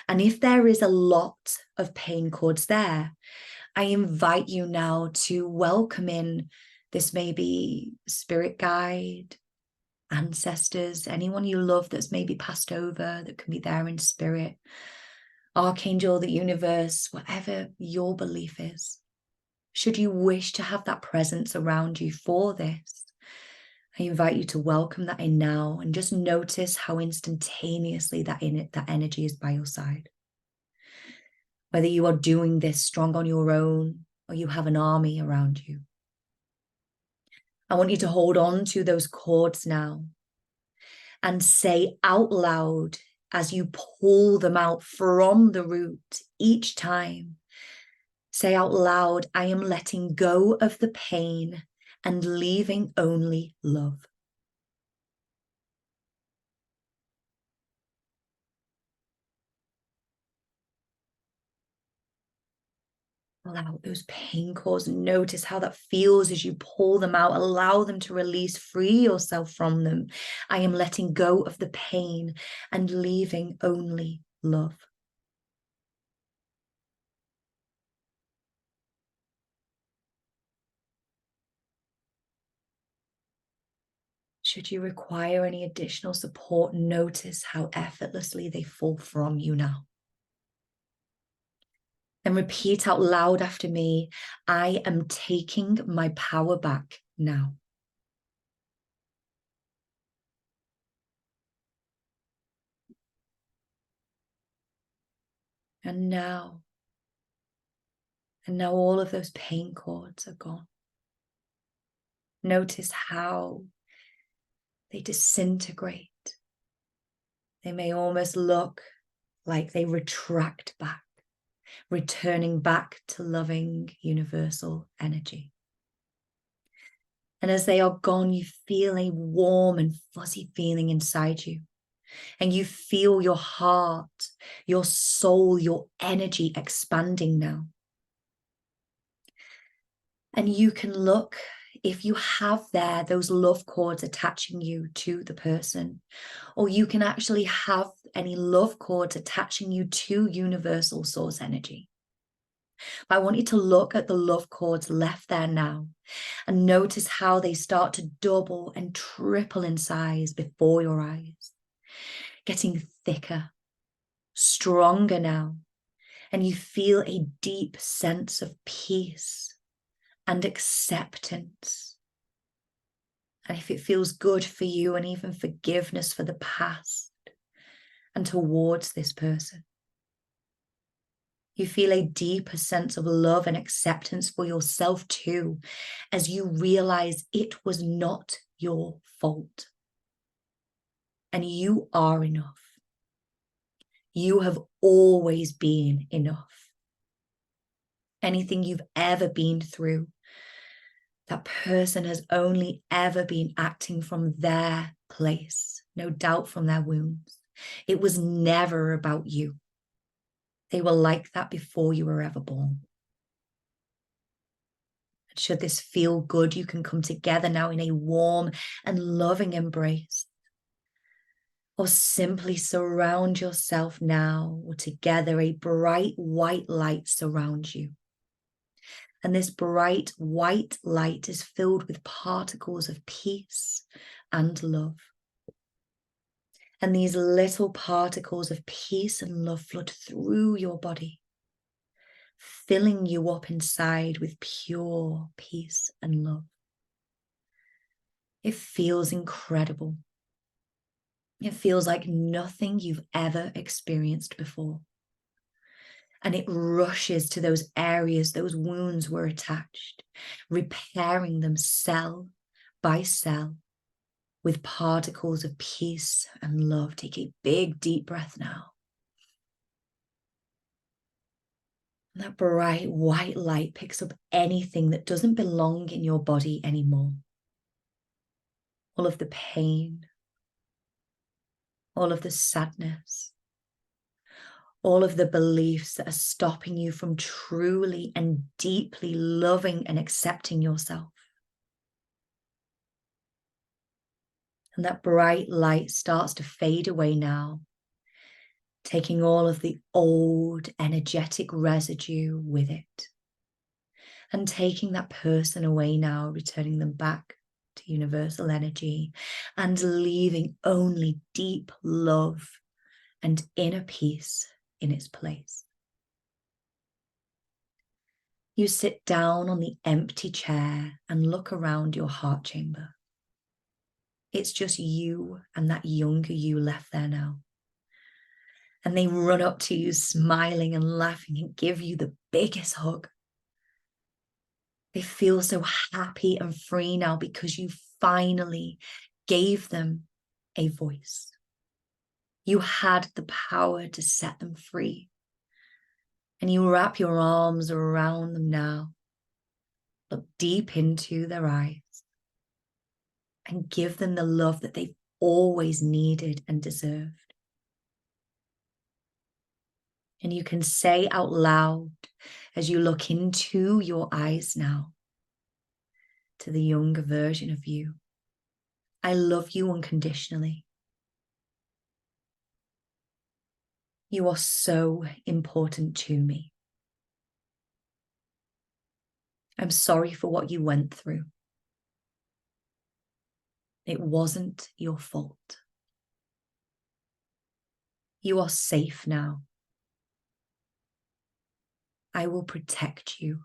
And if there is a lot of pain cords there, I invite you now to welcome in this maybe spirit guide, ancestors, anyone you love that's maybe passed over, that can be there in spirit, archangel, the universe, whatever your belief is. Should you wish to have that presence around you for this, I invite you to welcome that in now, and just notice how instantaneously that energy is by your side. Whether you are doing this strong on your own or you have an army around you. I want you to hold on to those cords now and say out loud as you pull them out from the root each time. Say out loud, I am letting go of the pain and leaving only love. Allow those pain cords, notice how that feels as you pull them out. Allow them to release, free yourself from them. I am letting go of the pain and leaving only love. Should you require any additional support, notice how effortlessly they fall from you now. And repeat out loud after me, I am taking my power back now. And now all of those pain cords are gone. Notice how they disintegrate. They may almost look like they retract back, returning back to loving universal energy. And as they are gone, you feel a warm and fuzzy feeling inside you. And you feel your heart, your soul, your energy expanding now. And you can look, if you have there those love cords attaching you to the person, or you can actually have any love cords attaching you to universal source energy. I want you to look at the love cords left there now and notice how they start to double and triple in size before your eyes, getting thicker, stronger now, and you feel a deep sense of peace and acceptance. And if it feels good for you, and even forgiveness for the past and towards this person. You feel a deeper sense of love and acceptance for yourself too, as you realize it was not your fault. And you are enough. You have always been enough. Anything you've ever been through, that person has only ever been acting from their place, no doubt from their wounds. It was never about you. They were like that before you were ever born. And should this feel good, you can come together now in a warm and loving embrace. Or simply surround yourself now, or together a bright white light surrounds you. And this bright white light is filled with particles of peace and love. And these little particles of peace and love flood through your body, filling you up inside with pure peace and love. It feels incredible. It feels like nothing you've ever experienced before. And it rushes to those areas those wounds were attached, repairing them cell by cell with particles of peace and love. Take a big, deep breath now. And that bright white light picks up anything that doesn't belong in your body anymore. All of the pain, all of the sadness, all of the beliefs that are stopping you from truly and deeply loving and accepting yourself. And that bright light starts to fade away now, taking all of the old energetic residue with it. And taking that person away now, returning them back to universal energy and leaving only deep love and inner peace in its place. You sit down on the empty chair and look around your heart chamber. It's just you and that younger you left there now. And they run up to you smiling and laughing and give you the biggest hug. They feel so happy and free now because you finally gave them a voice. You had the power to set them free. And you wrap your arms around them now. Look deep into their eyes and give them the love that they've always needed and deserved. And you can say out loud as you look into your eyes now to the younger version of you, I love you unconditionally. You are so important to me. I'm sorry for what you went through. It wasn't your fault. You are safe now. I will protect you.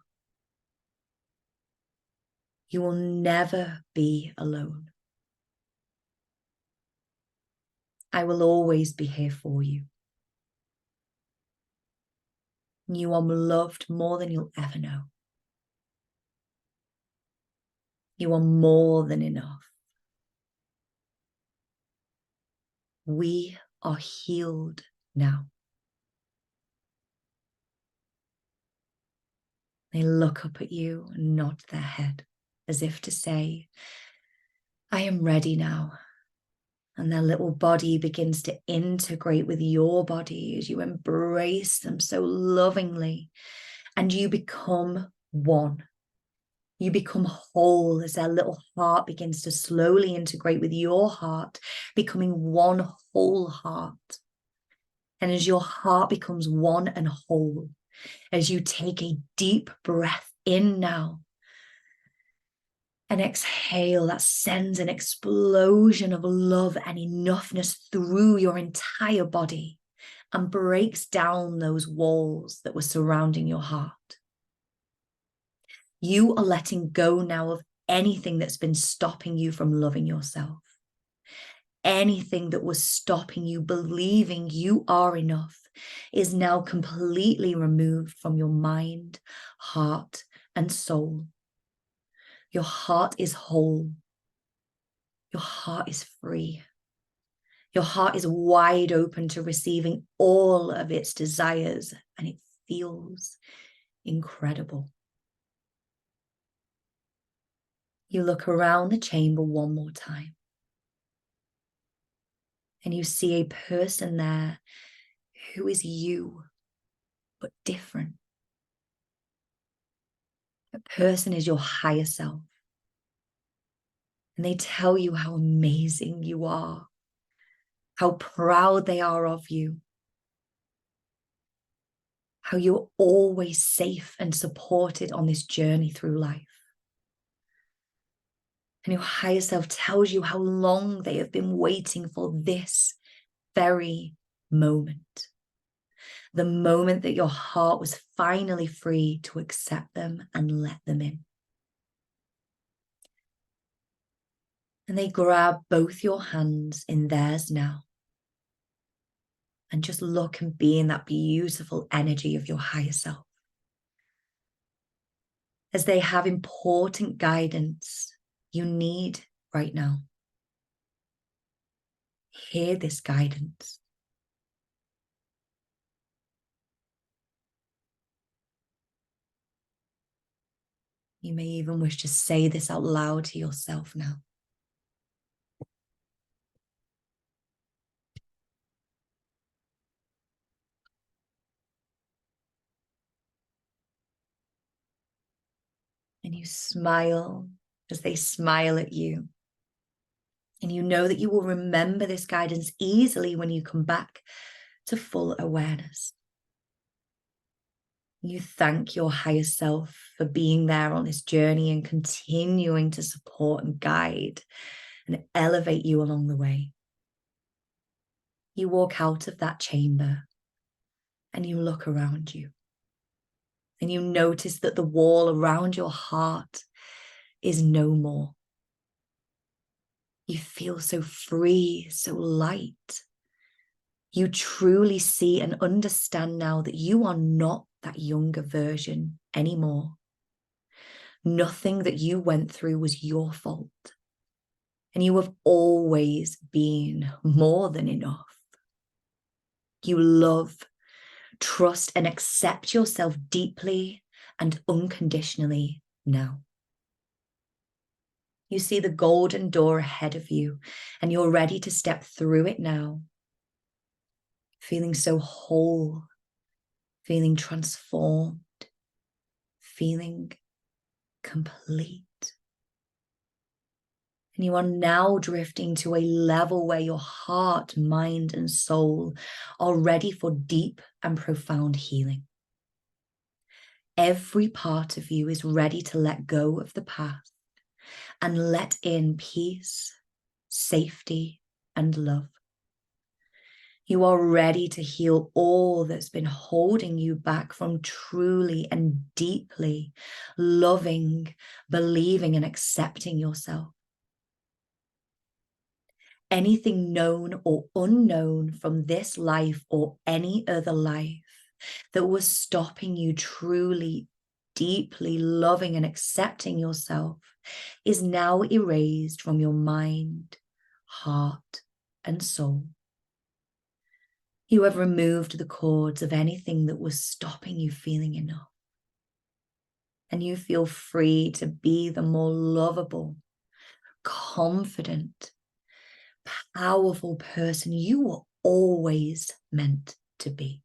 You will never be alone. I will always be here for you. You are loved more than you'll ever know. You are more than enough. We are healed now. They look up at you and nod their head as if to say, I am ready now. And their little body begins to integrate with your body as you embrace them so lovingly. And you become one. You become whole as their little heart begins to slowly integrate with your heart, becoming one whole heart. And as your heart becomes one and whole, as you take a deep breath in now and exhale, that sends an explosion of love and enoughness through your entire body and breaks down those walls that were surrounding your heart. You are letting go now of anything that's been stopping you from loving yourself. Anything that was stopping you believing you are enough is now completely removed from your mind, heart, and soul. Your heart is whole. Your heart is free. Your heart is wide open to receiving all of its desires, and it feels incredible. You look around the chamber one more time, and you see a person there who is you, but different. A person is your higher self. And they tell you how amazing you are, how proud they are of you, how you're always safe and supported on this journey through life. And your higher self tells you how long they have been waiting for this very moment. The moment that your heart was finally free to accept them and let them in. And they grab both your hands in theirs now. And just look and be in that beautiful energy of your higher self. As they have important guidance you need right now. Hear this guidance. You may even wish to say this out loud to yourself now. And you smile as they smile at you. And you know that you will remember this guidance easily when you come back to full awareness. You thank your higher self for being there on this journey and continuing to support and guide and elevate you along the way. You walk out of that chamber and you look around you. And you notice that the wall around your heart is no more. You feel so free, so light. You truly see and understand now that you are not that younger version anymore. Nothing that you went through was your fault. And you have always been more than enough. You love, trust, and accept yourself deeply and unconditionally now. You see the golden door ahead of you, and you're ready to step through it now. Feeling so whole, feeling transformed, feeling complete. And you are now drifting to a level where your heart, mind, and soul are ready for deep and profound healing. Every part of you is ready to let go of the past and let in peace, safety, and love. You are ready to heal all that's been holding you back from truly and deeply loving, believing, and accepting yourself. Anything known or unknown from this life or any other life that was stopping you truly, deeply loving and accepting yourself is now erased from your mind, heart, and soul. You have removed the cords of anything that was stopping you feeling enough. And you feel free to be the more lovable, confident, powerful person you were always meant to be.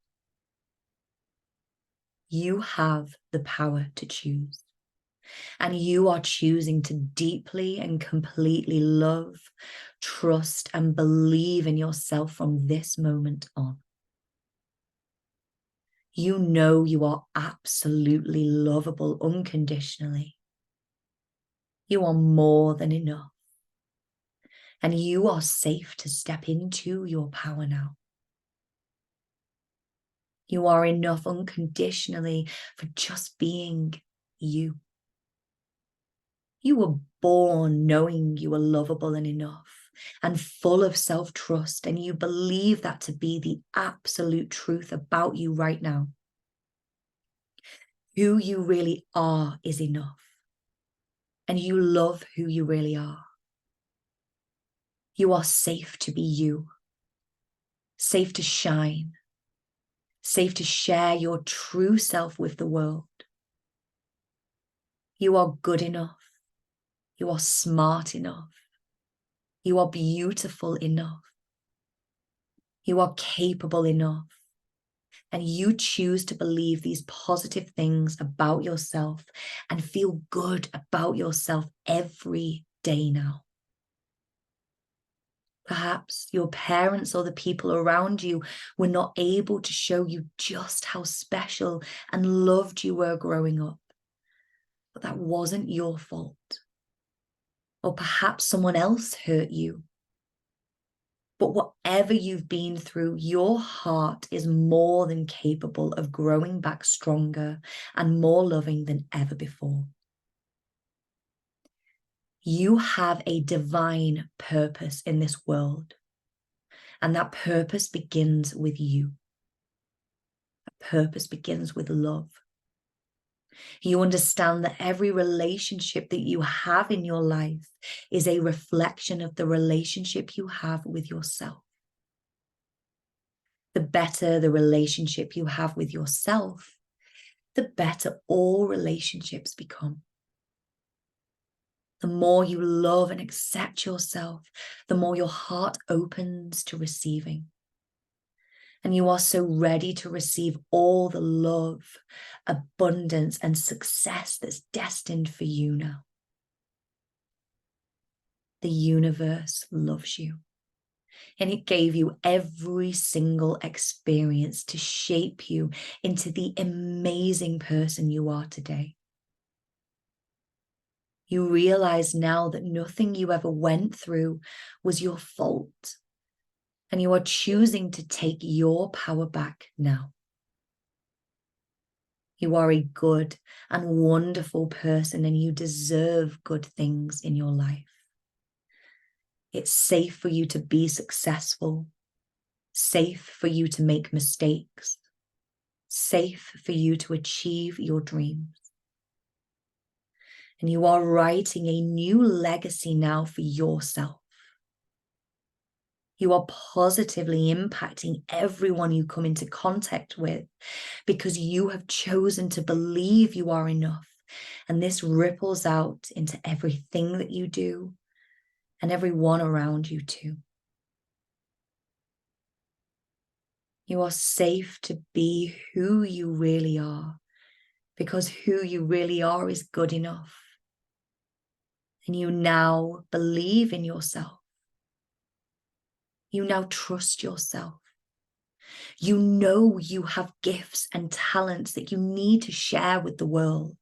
You have the power to choose. And you are choosing to deeply and completely love, trust, and believe in yourself from this moment on. You know you are absolutely lovable unconditionally. You are more than enough. And you are safe to step into your power now. You are enough unconditionally for just being you. You were born knowing you were lovable and enough and full of self-trust, and you believe that to be the absolute truth about you right now. Who you really are is enough, and you love who you really are. You are safe to be you, safe to shine, safe to share your true self with the world. You are good enough. You are smart enough. You are beautiful enough. You are capable enough. And you choose to believe these positive things about yourself and feel good about yourself every day now. Perhaps your parents or the people around you were not able to show you just how special and loved you were growing up. But that wasn't your fault. Or perhaps someone else hurt you. But whatever you've been through, your heart is more than capable of growing back stronger and more loving than ever before. You have a divine purpose in this world, and that purpose begins with you. That purpose begins with love. You understand that every relationship that you have in your life is a reflection of the relationship you have with yourself. The better the relationship you have with yourself, the better all relationships become. The more you love and accept yourself, the more your heart opens to receiving. And you are so ready to receive all the love, abundance, and success that's destined for you now. The universe loves you. And it gave you every single experience to shape you into the amazing person you are today. You realize now that nothing you ever went through was your fault. And you are choosing to take your power back now. You are a good and wonderful person, and you deserve good things in your life. It's safe for you to be successful, safe for you to make mistakes, safe for you to achieve your dreams. And you are writing a new legacy now for yourself. You are positively impacting everyone you come into contact with because you have chosen to believe you are enough. And this ripples out into everything that you do and everyone around you too. You are safe to be who you really are because who you really are is good enough. And you now believe in yourself. You now trust yourself. You know you have gifts and talents that you need to share with the world.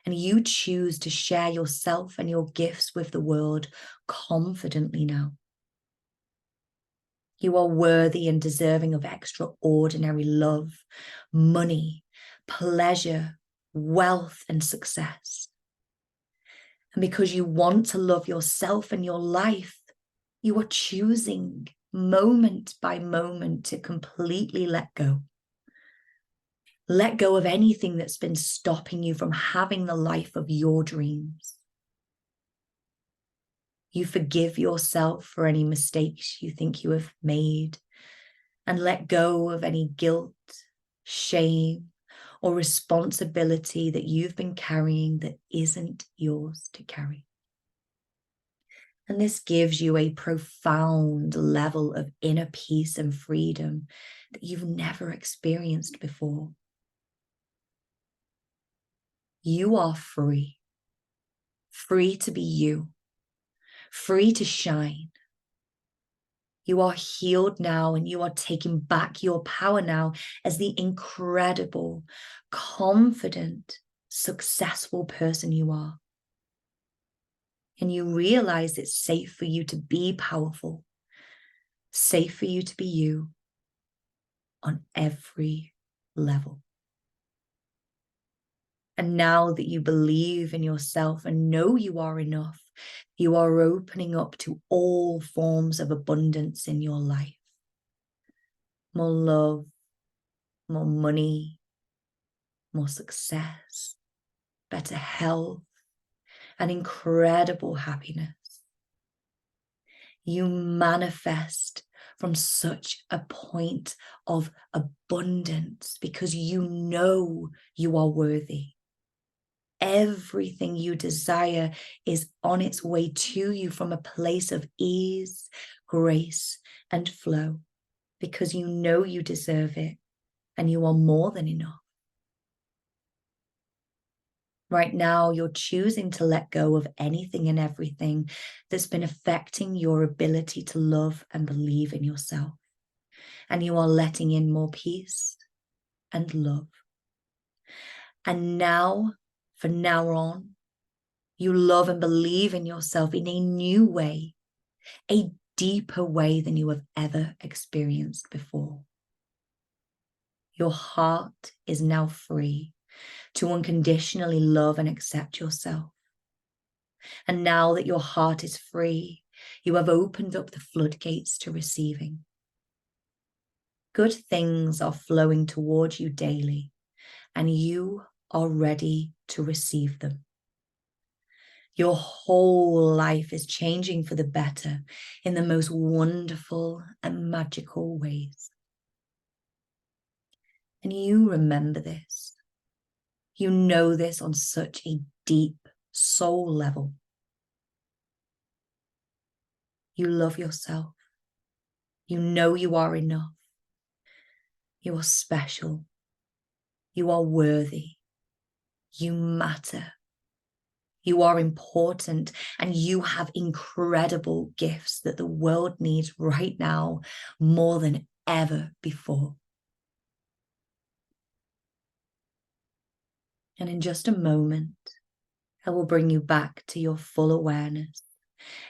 And you choose to share yourself and your gifts with the world confidently now. You are worthy and deserving of extraordinary love, money, pleasure, wealth, and success. And because you want to love yourself and your life, you are choosing moment by moment to completely let go. Let go of anything that's been stopping you from having the life of your dreams. You forgive yourself for any mistakes you think you have made and let go of any guilt, shame, or responsibility that you've been carrying that isn't yours to carry. And this gives you a profound level of inner peace and freedom that you've never experienced before. You are free, free to be you, free to shine. You are healed now, and you are taking back your power now as the incredible, confident, successful person you are. And you realize it's safe for you to be powerful, safe for you to be you on every level. And now that you believe in yourself and know you are enough, you are opening up to all forms of abundance in your life. More love, more money, more success, better health, and incredible happiness. You manifest from such a point of abundance because you know you are worthy. Everything you desire is on its way to you from a place of ease, grace, and flow because you know you deserve it and you are more than enough. Right now, you're choosing to let go of anything and everything that's been affecting your ability to love and believe in yourself. And you are letting in more peace and love. And now, from now on, you love and believe in yourself in a new way, a deeper way than you have ever experienced before. Your heart is now free to unconditionally love and accept yourself. And now that your heart is free, you have opened up the floodgates to receiving. Good things are flowing towards you daily, and you are ready to receive them. Your whole life is changing for the better in the most wonderful and magical ways. And you remember this. You know this on such a deep soul level. You love yourself. You know you are enough. You are special. You are worthy. You matter. You are important, and you have incredible gifts that the world needs right now more than ever before. And in just a moment, I will bring you back to your full awareness,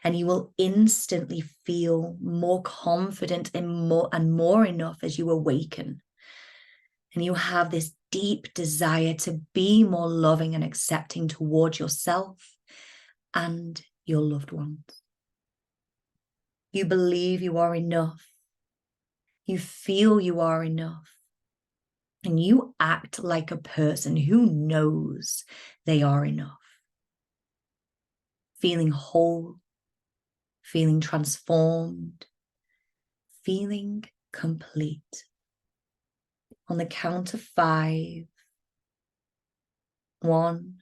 and you will instantly feel more confident and more enough as you awaken. And you have this deep desire to be more loving and accepting towards yourself and your loved ones. You believe you are enough. You feel you are enough. And you act like a person who knows they are enough. Feeling whole, feeling transformed, feeling complete. On the count of 5, 1,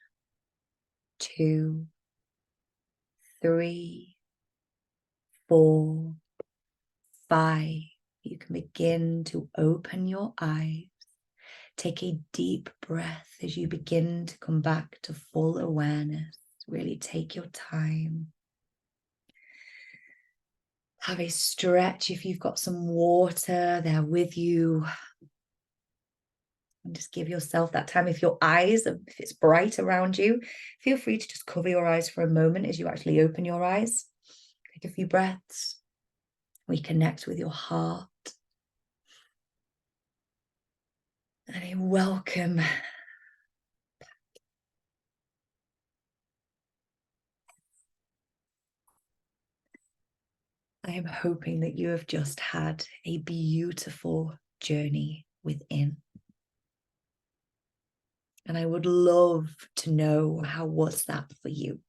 2, 3, 4, 5, you can begin to open your eyes. Take a deep breath as you begin to come back to full awareness. Really take your time. Have a stretch if you've got some water there with you. And just give yourself that time. If your eyes, if it's bright around you, feel free to just cover your eyes for a moment as you actually open your eyes. Take a few breaths. Reconnect with your heart. And a welcome. I am hoping that you have just had a beautiful journey within. And I would love to know, how was that for you?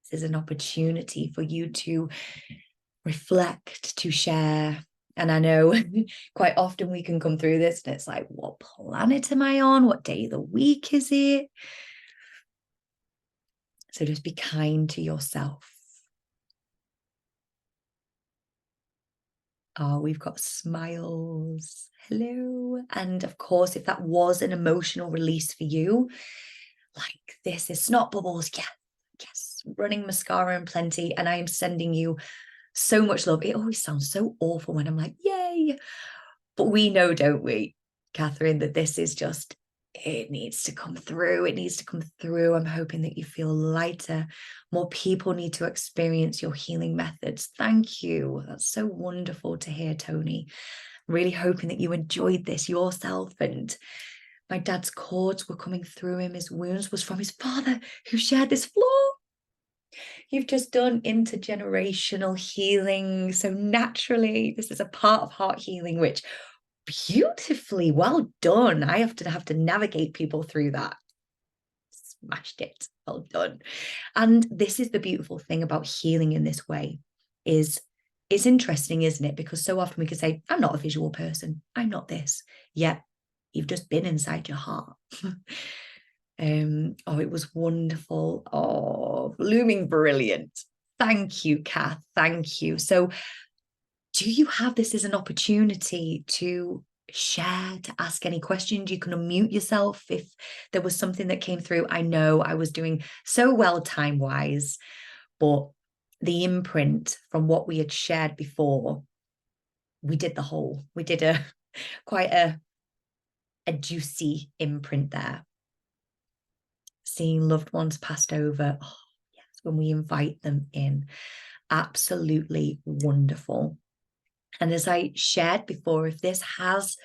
This is an opportunity for you to reflect, to share, And I know quite often we can come through this and it's like, what planet am I on? What day of the week is it? So just be kind to yourself. Oh, we've got smiles. Hello. And of course, if that was an emotional release for you, like this is snot bubbles. Yeah. Yes. Running mascara and plenty. And I am sending you so much love. It always sounds so awful when I'm like, yay. But we know, don't we, Catherine, that this is just, it needs to come through. It needs to come through. I'm hoping that you feel lighter. More people need to experience your healing methods. Thank you. That's so wonderful to hear, Tony. Really hoping that you enjoyed this yourself. And my dad's cords were coming through him. His wounds was from his father who shared this floor. You've just done intergenerational healing. So naturally, this is a part of heart healing, which beautifully well done. I have to navigate people through that. Smashed it. Well done. And this is the beautiful thing about healing in this way is it's interesting, isn't it? Because so often we can say, I'm not a visual person. I'm not this. Yet you've just been inside your heart. Oh, it was wonderful. Oh, blooming brilliant. Thank you, Kath. Thank you. So do you have this as an opportunity to share, to ask any questions? You can unmute yourself if there was something that came through. I know I was doing so well time-wise, but the imprint from what we had shared before, we did a quite a juicy imprint there. Seeing loved ones passed over. Oh, yes, when we invite them in. Absolutely wonderful. And as I shared before, if this has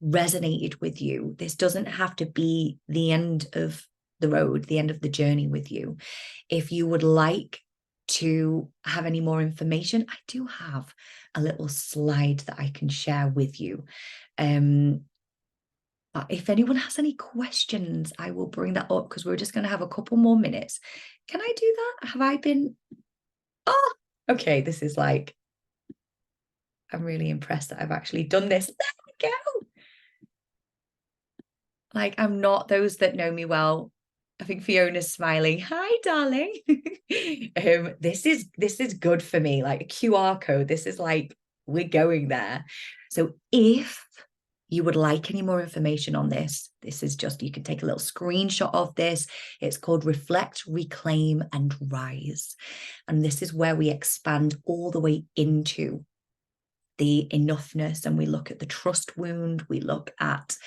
resonated with you, this doesn't have to be the end of the road, the end of the journey with you. If you would like to have any more information, I do have a little slide that I can share with you. If anyone has any questions, I will bring that up because we're just going to have a couple more minutes. Can I do that? Have I been? Oh, okay. This is like, I'm really impressed that I've actually done this. There we go. Like, I'm not, those that know me well, I think Fiona's smiling. Hi, darling. This is good for me. Like a QR code. This is like, we're going there. So if you would like any more information on this, this is just, you can take a little screenshot of this. It's called Reflect, Reclaim, and Rise. And this is where we expand all the way into the enoughness, and we look at the trust wound, we look at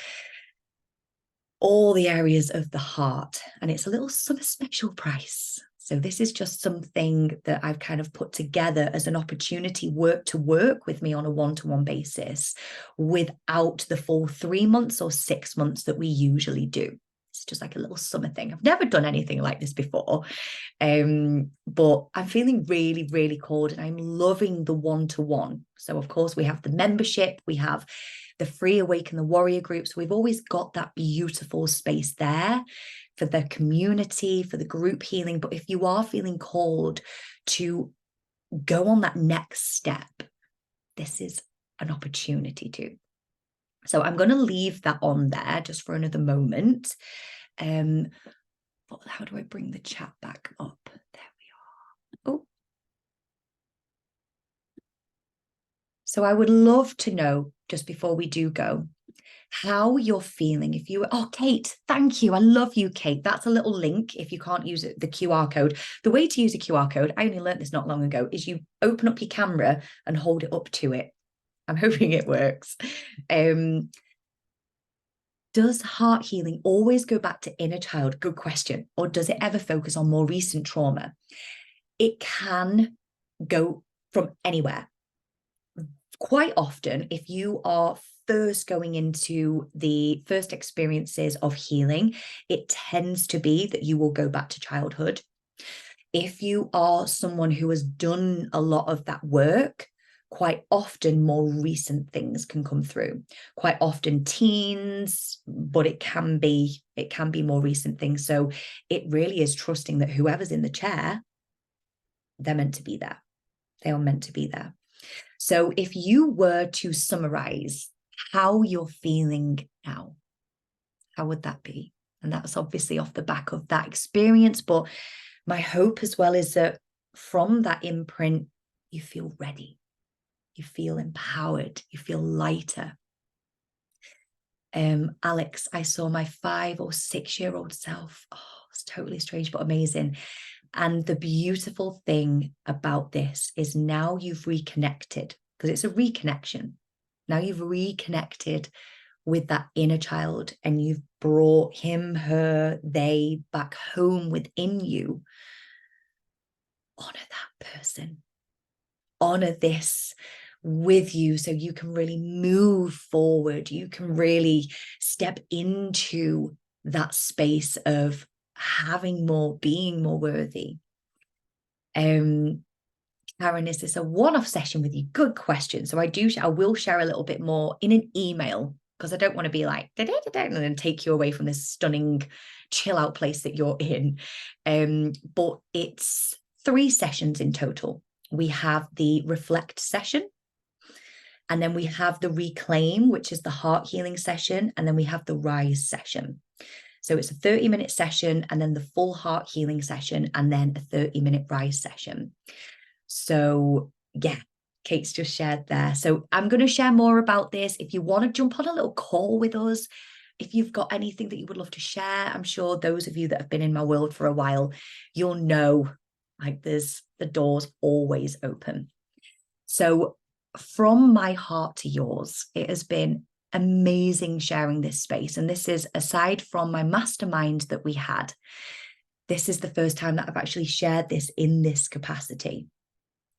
all the areas of the heart, and it's a little summer special price. So this is just something that I've kind of put together as an opportunity to work with me on a one-to-one basis without the full 3 months or 6 months that we usually do. It's just like a little summer thing. I've never done anything like this before, but I'm feeling really, really called, and I'm loving the one-to-one. So of course we have the membership, we have the free Awaken the Warrior groups. We've always got that beautiful space there for the community, for the group healing. But if you are feeling called to go on that next step, this is an opportunity to. So I'm going to leave that on there just for another moment. But how do I bring the chat back up? There we are. Oh. So I would love to know, just before we do go, how you're feeling. If you, oh, Kate, thank you. I love you, Kate. That's a little link if you can't use it, the QR code. The way to use a QR code, I only learned this not long ago, is you open up your camera and hold it up to it. I'm hoping it works. Does heart healing always go back to inner child? Good question. Or does it ever focus on more recent trauma? It can go from anywhere. Quite often, if you are first going into the first experiences of healing, it tends to be that you will go back to childhood. If you are someone who has done a lot of that work, quite often more recent things can come through. Quite often teens, but it can be more recent things. So it really is trusting that whoever's in the chair, they're meant to be there. They are meant to be there. So if you were to summarize how you're feeling now, how would that be? And that's obviously off the back of that experience. But my hope as well is that from that imprint, you feel ready, you feel empowered, you feel lighter. Alex, I saw my 5 or 6-year-old self. Oh, it's totally strange, but amazing. And the beautiful thing about this is now you've reconnected, because it's a reconnection. Now you've reconnected with that inner child and you've brought him, her, they back home within you. Honor that person. Honor this with you so you can really move forward. You can really step into that space of having more, being more worthy. Karen, is this a one-off session with you? Good question. So I will share a little bit more in an email, because I don't want to be like and then take you away from this stunning chill out place that you're in. But it's 3 sessions in total. We have the reflect session, and then we have the reclaim, which is the heart healing session, and then we have the rise session. So it's a 30-minute session, and then the full heart healing session, and then a 30-minute rise session. So yeah, Kate's just shared there. So I'm going to share more about this. If you want to jump on a little call with us, if you've got anything that you would love to share, I'm sure those of you that have been in my world for a while, you'll know, like, there's the doors always open. So from my heart to yours, it has been amazing sharing this space. And this is, aside from my mastermind that we had, this is the first time that I've actually shared this in this capacity.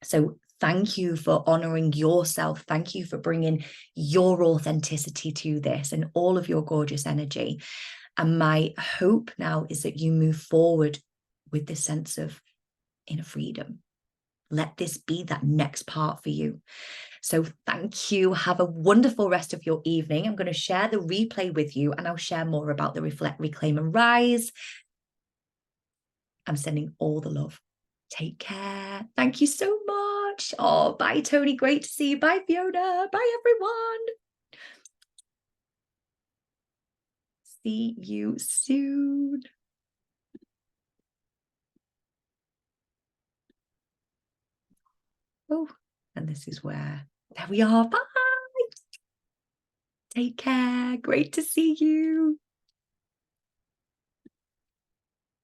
So thank you for honoring yourself. Thank you for bringing your authenticity to this and all of your gorgeous energy. And my hope now is that you move forward with this sense of inner freedom. Let this be that next part for you. So thank you. Have a wonderful rest of your evening. I'm going to share the replay with you, and I'll share more about the reflect, reclaim, and rise. I'm sending all the love. Take care. Thank you so much. Oh, bye, Tony. Great to see you. Bye, Fiona. Bye, everyone. See you soon. Oh, and this is where, there we are. Bye. Take care. Great to see you.